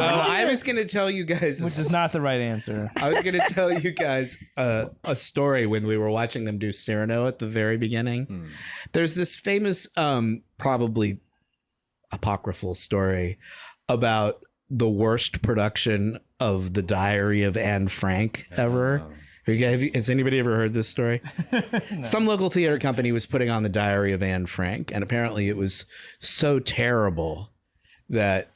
F: I was going to tell you guys,
C: Which is not the right answer.
F: I was going to tell you guys a story when we were watching them do Cyrano at the very beginning. There's this famous, probably apocryphal story about the worst production of The Diary of Anne Frank ever. Has anybody ever heard this story? No. Some local theater company was putting on The Diary of Anne Frank, and apparently it was so terrible that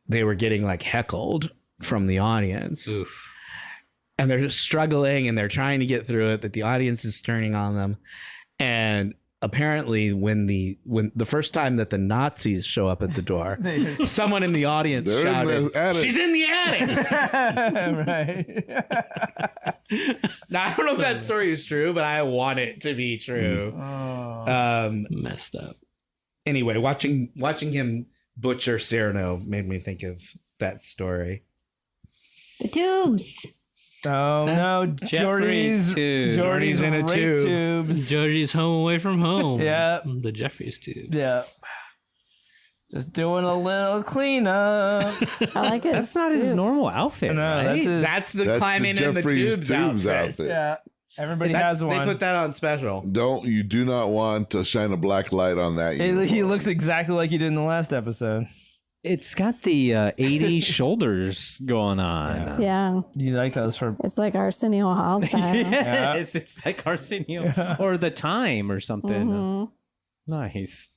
F: they were getting like heckled from the audience.
H: Oof.
F: And they're just struggling and they're trying to get through it, but the audience is turning on them. And apparently when the first time that the Nazis show up at the door, someone in the audience shouted, "She's in the attic!"
C: Right.
F: Now, I don't know if that story is true, but I want it to be true.
H: Messed up.
F: Anyway, watching him butcher Cyrano made me think of that story.
G: The tubes.
C: Oh no, Jordy's
F: in a tube.
C: Tubes.
H: Jordy's home away from home.
C: Yeah.
H: The Jeffries tube.
C: Yeah. Just doing a little cleanup.
B: I like it.
E: That's not his normal outfit.
C: No,
E: right?
F: That's the climbing in the
D: Jeffrey's
F: tubes outfit.
C: Yeah. Everybody has one.
F: They put that on special.
D: You do not want to shine a black light on that.
C: He looks exactly like he did in the last episode.
E: It's got the 80s shoulders going on.
B: Yeah.
C: You like those for...
B: It's like Arsenio Hall style.
E: Yes, it's like Arsenio or The Time or something. Nice.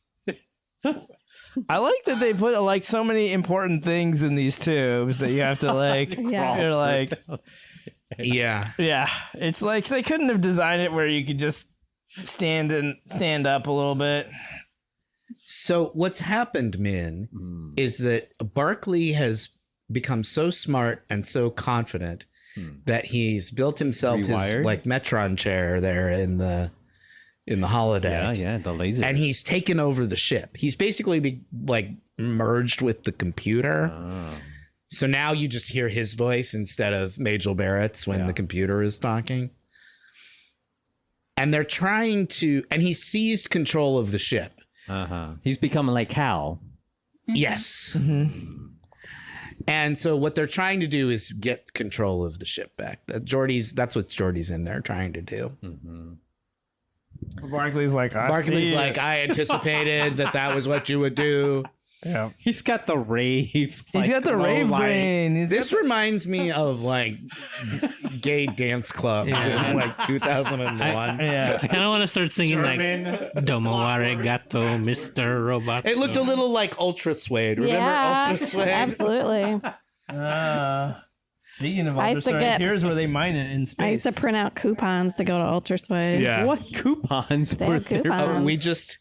C: I like that they put like so many important things in these tubes that you have to like... You're like...
F: Yeah.
C: It's like they couldn't have designed it where you could just stand up a little bit.
F: So what's happened, Min, is that Barclay has become so smart and so confident that he's built himself his like Metron chair there in the holodeck.
E: Yeah, the laser.
F: And he's taken over the ship. He's basically merged with the computer. So now you just hear his voice instead of Majel Barrett's when the computer is talking. And they're trying to, and he seized control of the ship.
E: He's becoming like Hal.
F: Yes. And so what they're trying to do is get control of the ship back. That's what Jordy's in there trying to do.
C: Barclay's like,
F: I anticipated that was what you would do.
C: Yeah.
E: He's got the rave.
C: He's got the rave brain.
F: This reminds me of like gay dance clubs in like 2001.
C: Yeah.
H: I kind of want to start singing like Domo Arigato, Mr. Robot.
F: It looked a little like Ultra Suede. Remember Ultra Suede?
B: Absolutely.
C: Speaking of Ultra Suede, here's where they mine it in space.
B: I used to print out coupons to go to Ultra Suede.
F: Yeah.
E: What coupons were there?
B: Coupons.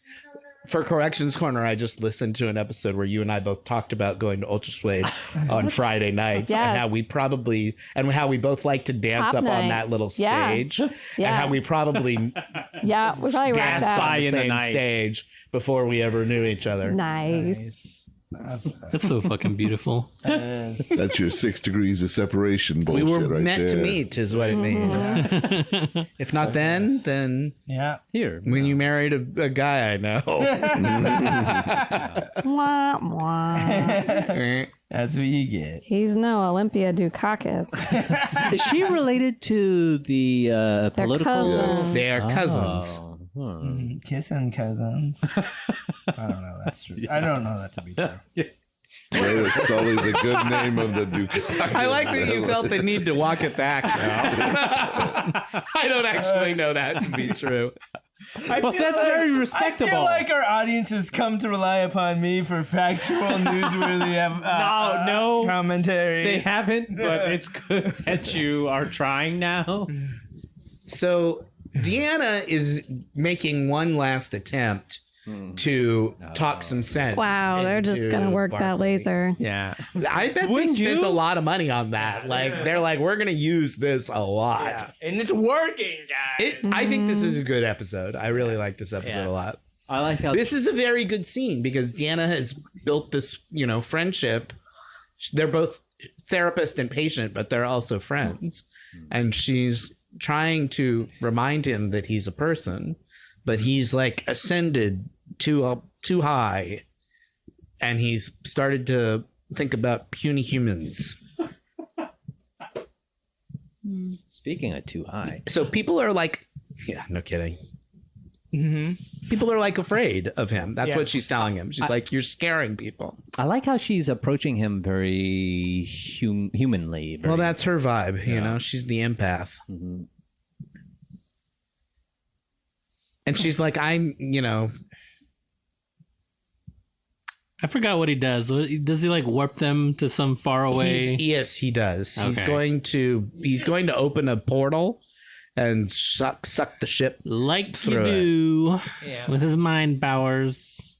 F: For Corrections Corner, I just listened to an episode where you and I both talked about going to Ultra Suede on Friday nights and how we both like to dance up on that little stage and how we probably
B: we probably
F: danced
B: out.
F: by the same stage before we ever knew each other.
B: Nice.
H: That's so fucking beautiful.
D: That's your 6 degrees of separation bullshit.
F: We were
D: right
F: meant
D: there.
F: to meet, is what it means. If not then
E: here.
F: When you married a guy I know.
B: Mwah, mwah.
C: That's what you get.
B: He's no Olympia Dukakis.
E: Is she related to the political?
B: cousins.
F: They are cousins.
C: Kissing cousins. I don't know. That's true. I don't know that to be true.
D: Way to sully the good name of the Duke.
F: I like that you felt the need to walk it back now. I don't actually know that to be true.
E: Well, that's very respectable.
C: I feel like our audience has come to rely upon me for factual, newsworthy commentary.
E: They haven't, but it's good that you are trying now.
F: So Deanna is making one last attempt to talk some sense.
B: Wow, they're just gonna work that
F: Barclay.
B: laser.
C: Yeah.
F: I bet they spent a lot of money on that. Like they're like, we're gonna use this a lot.
C: Yeah. And it's working, guys.
F: I think this is a good episode. I really like this episode a lot.
E: I like how
F: This is a very good scene because Deanna has built this, friendship. They're both therapist and patient, but they're also friends. And she's trying to remind him that he's a person, but he's like ascended too high, and he's started to think about puny humans.
E: speaking of too high.
F: So people are like, yeah, no kidding. People are like afraid of him. That's what she's telling him. She's like, you're scaring people.
E: I like how she's approaching him very humanly.
F: Well, that's her vibe. She's the empath. And she's like, I
H: forgot what he does. Does he like warp them to some far away?
F: Yes, he does.
H: Okay.
F: He's going to open a portal and suck the ship
H: like
F: through
H: you do with his mind powers.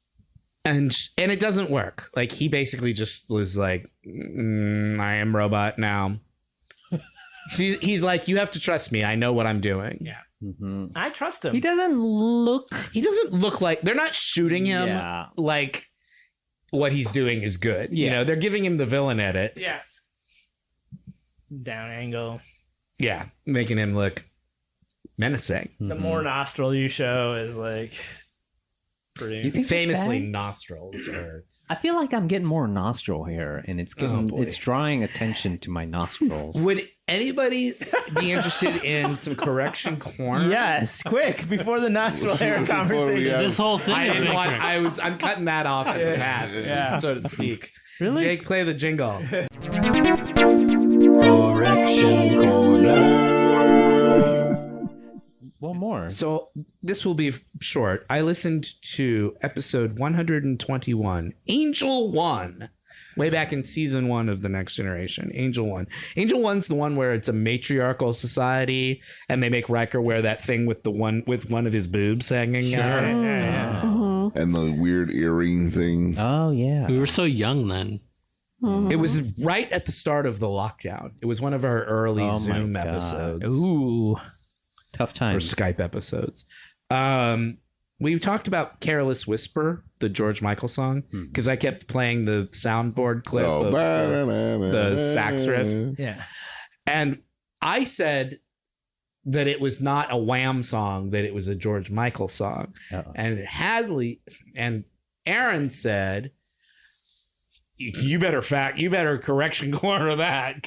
F: And it doesn't work. Like he basically just was like, I am robot now. He's like, you have to trust me. I know what I'm doing.
C: Yeah. I trust him.
E: He doesn't look
F: like they're not shooting him like what he's doing is good. They're giving him the villain edit.
C: Yeah. Down angle.
F: Yeah, making him look menacing.
C: The more nostril you show is like pretty.
E: You think
F: famously nostrils are.
E: I feel like I'm getting more nostril hair, and it's drawing attention to my nostrils.
F: Would anybody be interested in some correction corner?
C: Yes, quick before the nostril hair conversation.
H: This whole thing.
F: I'm cutting that off in the past, so to speak.
C: Really?
F: Jake, play the jingle.
E: Correction corner. One more.
F: So this will be short. I listened to episode 121, Angel 1, way back in season 1 of The Next Generation. Angel 1. Angel 1's the one where it's a matriarchal society, and they make Riker wear that thing with one of his boobs hanging out.
D: And the weird earring thing.
E: Oh, yeah.
H: We were so young then.
F: It was right at the start of the lockdown. It was one of our early Zoom episodes.
C: Ooh.
E: Tough
F: Or
E: times.
F: Skype episodes. We talked about Careless Whisper, the George Michael song, because I kept playing the soundboard clip of the sax riff.
C: Yeah.
F: And I said that it was not a Wham song, that it was a George Michael song. And Hadley and Aaron said, you better correction corner that.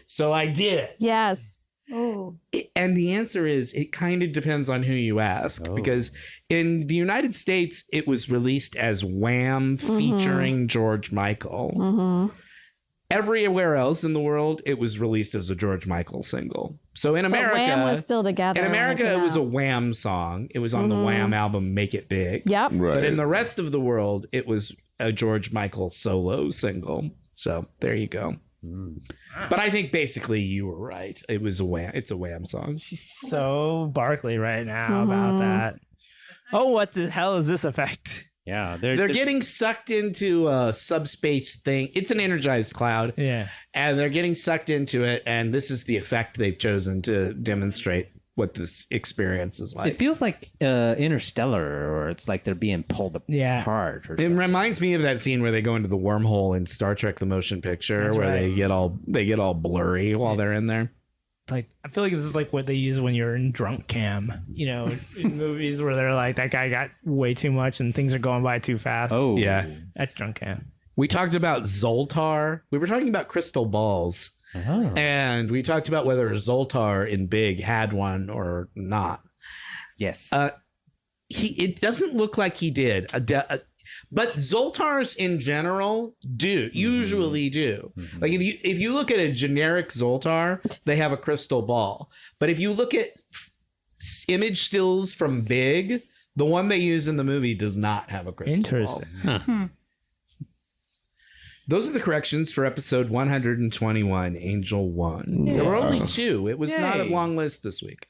F: So I did.
B: Yes. Oh.
F: And the answer is it kind of depends on who you ask, because in the United States it was released as Wham featuring George Michael. Everywhere else in the world it was released as a George Michael single. So in America,
B: Wham was still together.
F: in America it was a
B: out.
F: Wham song. It was on the Wham album Make It Big.
B: Yep.
D: Right.
F: But in the rest of the world it was a George Michael solo single. So there you go. But I think basically you were right. It was a Wham. It's a Wham song.
C: So Barclay right now about that. Oh, what the hell is this effect?
E: Yeah.
F: They're getting sucked into a subspace thing. It's an energized cloud.
C: Yeah.
F: And they're getting sucked into it. And this is the effect they've chosen to demonstrate what this experience is like.
E: It feels like Interstellar, or it's like they're being pulled apart. Or
F: It reminds me of that scene where they go into the wormhole in Star Trek: The Motion Picture,
C: That's
F: where
C: right.
F: they get all blurry while they're in there.
C: Like, I feel like this is like what they use when you're in drunk cam, in movies where they're like, that guy got way too much and things are going by too fast.
E: Oh,
F: Yeah.
C: That's drunk cam.
F: We talked about Zoltar. We were talking about crystal balls. And we talked about whether Zoltar in Big had one or not.
E: Yes.
F: It doesn't look like he did. But Zoltars in general usually do. Like if you look at a generic Zoltar, they have a crystal ball. But if you look at image stills from Big, the one they use in the movie does not have a crystal ball.
C: Interesting.
F: Those are the corrections for episode 121, Angel 1. There were only 2. It was not a long list this week.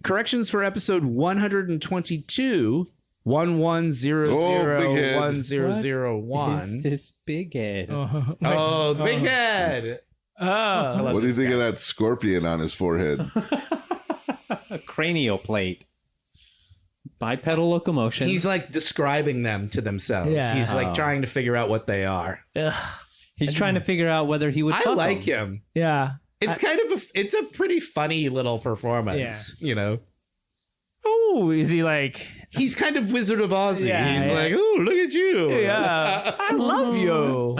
F: Corrections for episode 122, 11001001.
E: Is this big head?
F: Oh, the big head.
D: What do you think of that scorpion on his forehead?
E: A cranial plate. Bipedal locomotion.
F: He's like describing them to themselves.
C: Yeah.
F: He's like trying to figure out what they are.
E: He's trying to figure out whether he would.
F: I
E: fuck
F: like
E: them.
F: him.
C: Yeah.
F: It's it's a pretty funny little performance, you know.
C: Oh, is he like?
F: He's kind of Wizard of Oz.
C: Yeah,
F: He's
C: yeah.
F: like, oh, look at you.
C: Yeah, I love you.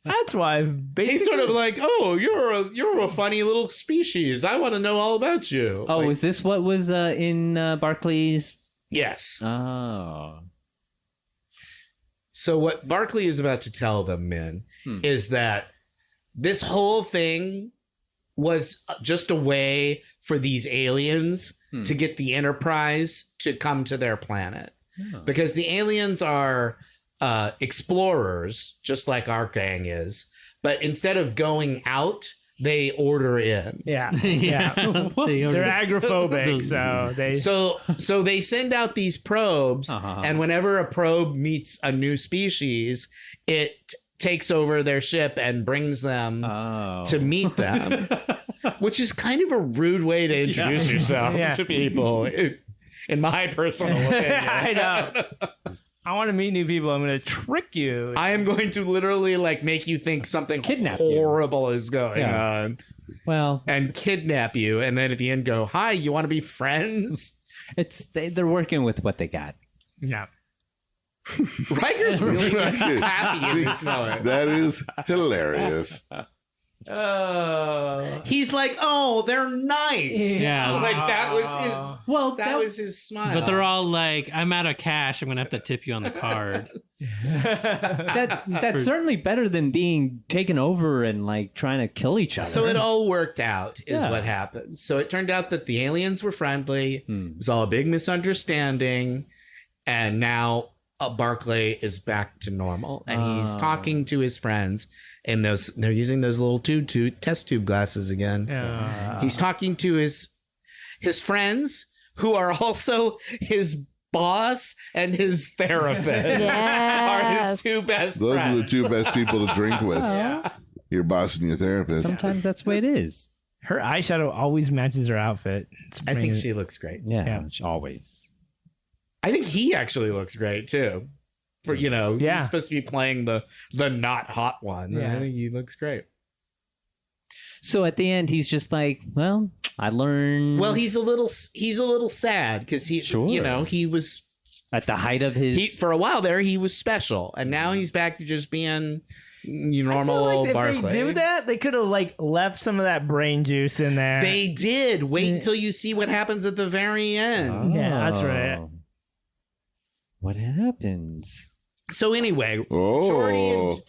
C: That's why I've basically.
F: He's sort of like, oh, you're a funny little species. I want to know all about you.
E: Oh,
F: Like,
E: is this what was in Barclay's?
F: yes.
E: Oh.
F: So what Barclay is about to tell them, Min, is that this whole thing was just a way for these aliens to get the Enterprise to come to their planet. Because the aliens are explorers, just like our gang is. But instead of going out, they order in.
C: Yeah.
H: They
C: They're agoraphobic, so they.
F: So they send out these probes, and whenever a probe meets a new species, it takes over their ship and brings them to meet them, which is kind of a rude way to introduce yourself to people, in my personal opinion.
C: I know. I want to meet new people. I'm going to trick you.
F: I am going to literally like make you think something
E: Kidnap
F: horrible is going on.
E: Well,
F: And kidnap you, and then at the end go, hi, you want to be friends?
E: they're working with what they got.
C: Yeah.
F: Riker's really happy in this moment.
D: That is hilarious.
F: He's like, oh, they're nice.
H: Yeah.
F: Like that was his
E: Well,
F: that was his smile.
H: But they're all like, I'm out of cash. I'm going to have to tip you on the card.
E: that's certainly better than being taken over and like trying to kill each other.
F: So it all worked out is
E: Yeah.
F: what happened. So it turned out that the aliens were friendly. It was all a big misunderstanding. And now Barclay is back to normal. And he's talking to his friends. And they're using those little test tube glasses again. He's talking to his friends who are also his boss and his therapist. Are his two best
D: Those
F: friends.
D: are the two best people to drink with. Your boss and your therapist.
E: Sometimes that's the way it is.
C: Her eyeshadow always matches her outfit. It's
F: I think
C: amazing.
F: she looks great.
E: Yeah. Always.
F: I think he actually looks great too. For he's supposed to be playing the not hot one.
C: Yeah.
F: I think he looks great.
E: So at the end, he's just like, well, I learned.
F: Well, he's a little sad because he he was
E: at the height of his.
F: for a while there he was special, and now he's back to just being normal
C: I feel like
F: old
C: if
F: Barclay.
C: they do that, they could have like left some of that brain juice in there.
F: They did. Wait until you see what happens at the very end.
C: Yeah, that's right.
E: What happens?
F: So anyway, Shorty and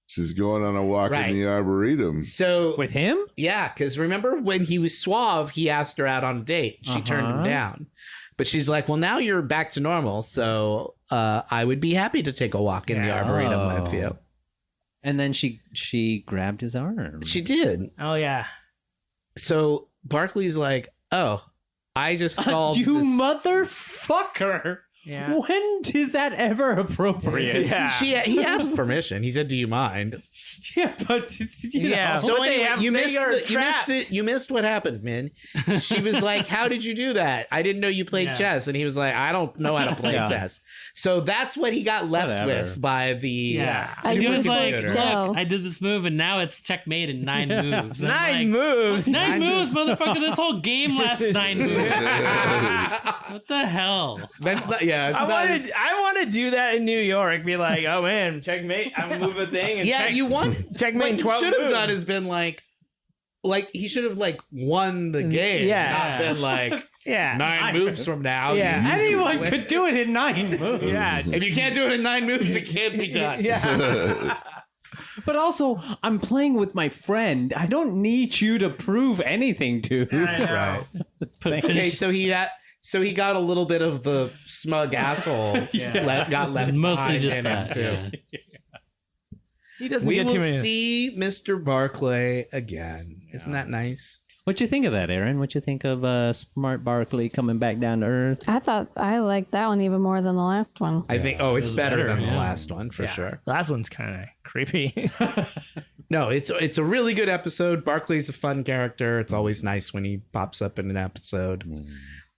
D: She's going on a walk
F: Right.
D: in the Arboretum.
F: so
E: With him?
F: yeah, because remember when he was suave, he asked her out on a date. She turned him down. But she's like, well, now you're back to normal, so I would be happy to take a walk in the Arboretum with you.
E: And then she grabbed his arm.
F: She did.
C: Oh yeah.
F: So Barclay's like, oh, I just solved
E: You
F: this.
E: motherfucker!
C: Yeah.
E: When is that ever appropriate?
C: Yeah.
F: He asked permission. He said, do you mind?
E: Yeah, but you know.
C: Yeah.
F: So
C: But they
F: anyway,
C: have- they are trapped.
F: you missed what happened, Min. She was like, how did you do that? I didn't know you played
C: Yeah.
F: chess. And he was like, I don't know how to play
E: Yeah.
F: chess. So that's what he got left
E: Whatever.
F: with by the
H: Yeah.
B: I
H: He was
B: guess
H: like,
B: so.
H: look, I did this move and now it's checkmate in 9 moves. And I'm
C: Nine
H: like,
C: moves.
H: Nine moves, motherfucker. This whole game lasts 9 moves. What the hell?
F: That's not
C: I want to do that in New York. Be like, oh man, checkmate. I'm move a thing. And
F: yeah, you won.
C: checkmate
F: What
C: in
F: he
C: 12
F: should have
C: moves.
F: done is been like he should have like won the game.
C: Yeah.
F: Not been like
C: Yeah.
F: 9 moves from now.
C: Yeah.
F: you
E: Anyone
F: win.
E: could do it in 9 moves.
C: Yeah.
F: If you can't do it in 9 moves, it can't be done.
C: Yeah.
E: But also, I'm playing with my friend. I don't need you to prove anything to.
C: I know.
F: Okay, so he got a little bit of the smug asshole. Got left
H: Mostly
F: behind
H: just
F: in him,
H: that.
F: too.
H: Yeah.
C: He doesn't
F: We
C: get
F: will
C: too many.
F: see Mr. Barclay again. Isn't that nice?
E: What'd you think of that, Aaron? What'd you think of smart Barclay coming back down to Earth?
B: I thought I liked that one even more than the last one.
F: I think. Oh, it's
H: was
F: better
H: better,
F: than the
H: yeah.
F: last one for sure.
C: The last one's kind of creepy.
F: No, it's a really good episode. Barclay's a fun character. It's always nice when he pops up in an episode.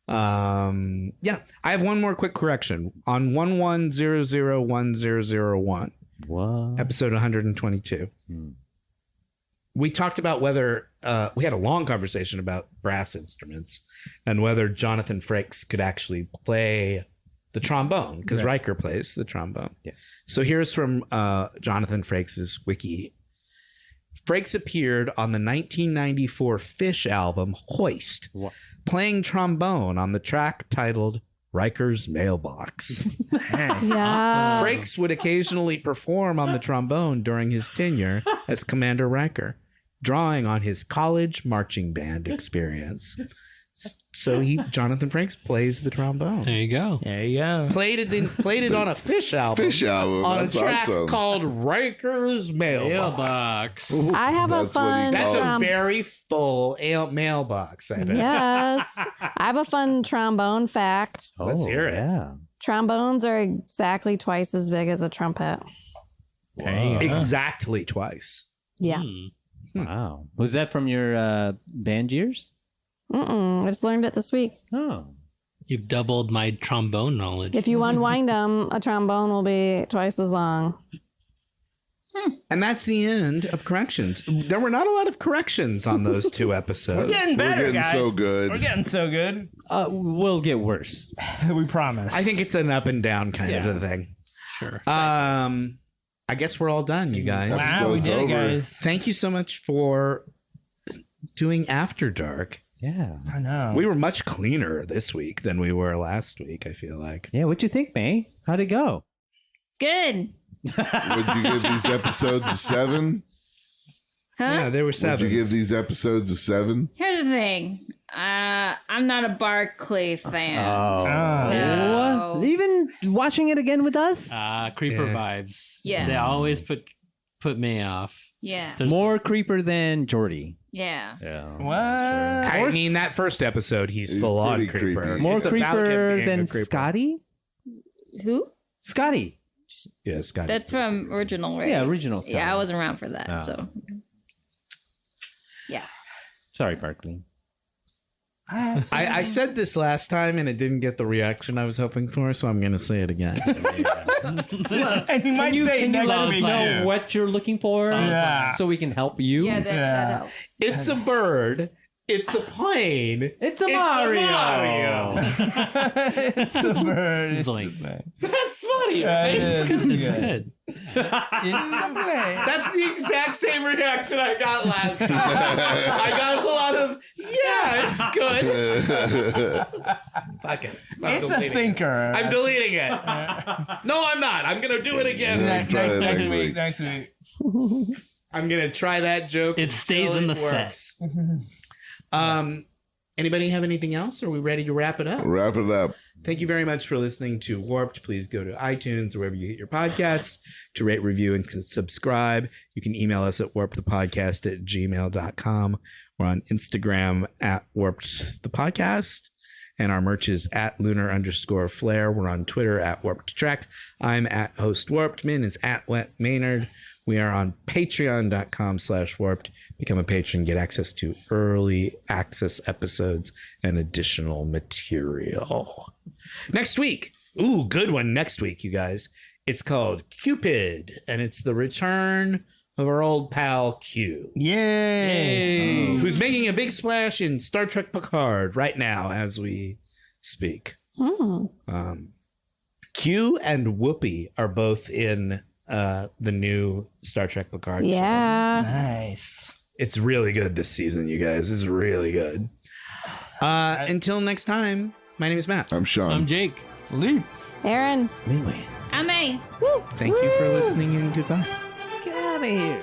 F: Yeah, I have one more quick correction on 11001001.
E: What?
F: Episode 122. We talked about whether we had a long conversation about brass instruments and whether Jonathan Frakes could actually play the trombone, because Riker plays the trombone.
E: Yes.
F: So here's from Jonathan Frakes' wiki. Frakes appeared on the 1994 Fish album Hoist, playing trombone on the track titled Riker's Mailbox.
B: Yeah.
F: Frakes would occasionally perform on the trombone during his tenure as Commander Riker, drawing on his college marching band experience. So Jonathan Frakes plays the trombone.
H: There you go.
C: There you go.
F: Played it on a Fish album.
D: Fish album.
F: On a
D: That's
F: track
D: awesome.
F: called Riker's Mailbox.
H: Mailbox.
B: I have a
D: That's what he
B: fun.
F: That's a
D: called
F: very full mailbox, I bet.
B: Yes. I have a fun trombone fact.
F: Let's hear it.
E: Yeah.
B: Trombones are exactly twice as big as a trumpet.
C: There you go.
F: Exactly twice.
B: Yeah.
E: Wow. Was that from your band years?
B: I just learned it this week.
E: Oh.
H: You've doubled my trombone knowledge.
B: If you unwind them, a trombone will be twice as long.
F: And that's the end of corrections. There were not a lot of corrections on those two episodes.
C: We're getting
D: We're
C: better,
D: getting
C: guys.
D: so good.
C: We're getting so good.
E: We'll get worse.
C: We promise.
F: I think it's an up and down kind of a thing.
H: Sure.
F: I guess we're all done, you guys.
C: Wow, we
D: Episode's
C: did it,
D: over.
C: guys.
F: Thank you so much for doing After Dark.
E: Yeah.
C: I know.
F: We were much cleaner this week than we were last week, I feel like.
E: Yeah. What'd you think, May? How'd it go?
G: Good.
D: Would you give these episodes a 7?
G: Huh?
F: Yeah, there were
D: Would
F: seven.
D: you give these episodes a 7?
G: Here's the thing. I'm not a Barclay fan.
E: Oh.
G: So-
E: Even watching it again with us?
H: Creeper vibes.
G: Yeah.
H: They always put me off.
G: Yeah.
H: There's-
E: More creeper than Jordy.
G: Yeah.
E: Yeah.
C: What?
F: I mean, that first episode, he's full on
D: pretty
F: creeper.
D: creepy.
E: More
F: It's about him
E: creeper
F: being
E: than
F: a creeper.
E: Scotty?
G: Who?
E: Scotty.
F: Yeah, Scotty.
G: That's from original, right?
E: Yeah, original Scotty.
G: Yeah, I wasn't around for that,
E: Oh.
G: so. Yeah.
E: Sorry, Barclay.
F: I said this last time and it didn't get the reaction I was hoping for, so I'm going to say it again.
C: And you might say
E: Can you
C: next
E: let us
C: week,
E: know
C: too.
E: what you're looking for?
C: Yeah.
E: So we can help you?
G: Yeah, that helped.
F: It's a bird. It's a plane.
E: It's a Mario.
C: It's a bird.
H: It's
C: It's
H: like-
C: a bird.
F: That's funny,
C: Yeah,
F: right?
C: it is.
H: It's
C: It's good.
H: good.
C: It's a plane.
F: That's the exact same reaction I got last time. I got a lot of, yeah, it's good. Fuck it. I'm
C: It's a
F: deleting it.
C: thinker.
F: I'm deleting it. No, I'm not. I'm going to do it again.
C: Next
D: Try it next
C: week.
D: week.
C: Next week.
F: I'm going to try that joke.
H: It stays
F: until
H: in
F: it
H: the set.
F: works. Anybody have anything else? Are we ready to wrap it up?
D: Wrap it up.
F: Thank you very much for listening to Warped. Please go to iTunes or wherever you get your podcasts to rate, review, and subscribe. You can email us at warpedthepodcast@gmail.com. We're on Instagram at warpedthepodcast. And our merch is at lunar_flare. We're on Twitter at warpedtrek. I'm at host warped. Min is at wet maynard. We are on patreon.com/warped. Become a patron, get access to early access episodes and additional material. Next week. Ooh, good one next week, you guys. It's called Cupid, and it's the return of our old pal Q.
C: Yay.
F: Who's making a big splash in Star Trek Picard right now as we speak. Q and Whoopi are both in the new Star Trek Picard show.
B: Yeah.
C: Nice.
F: It's really good this season, you guys. It's really good. Until next time, my name is Matt.
D: I'm Sean.
H: I'm Jake.
C: Leap.
B: Aaron.
E: Anyway.
G: I'm A.
F: Thank you for listening and goodbye.
C: Get out of here.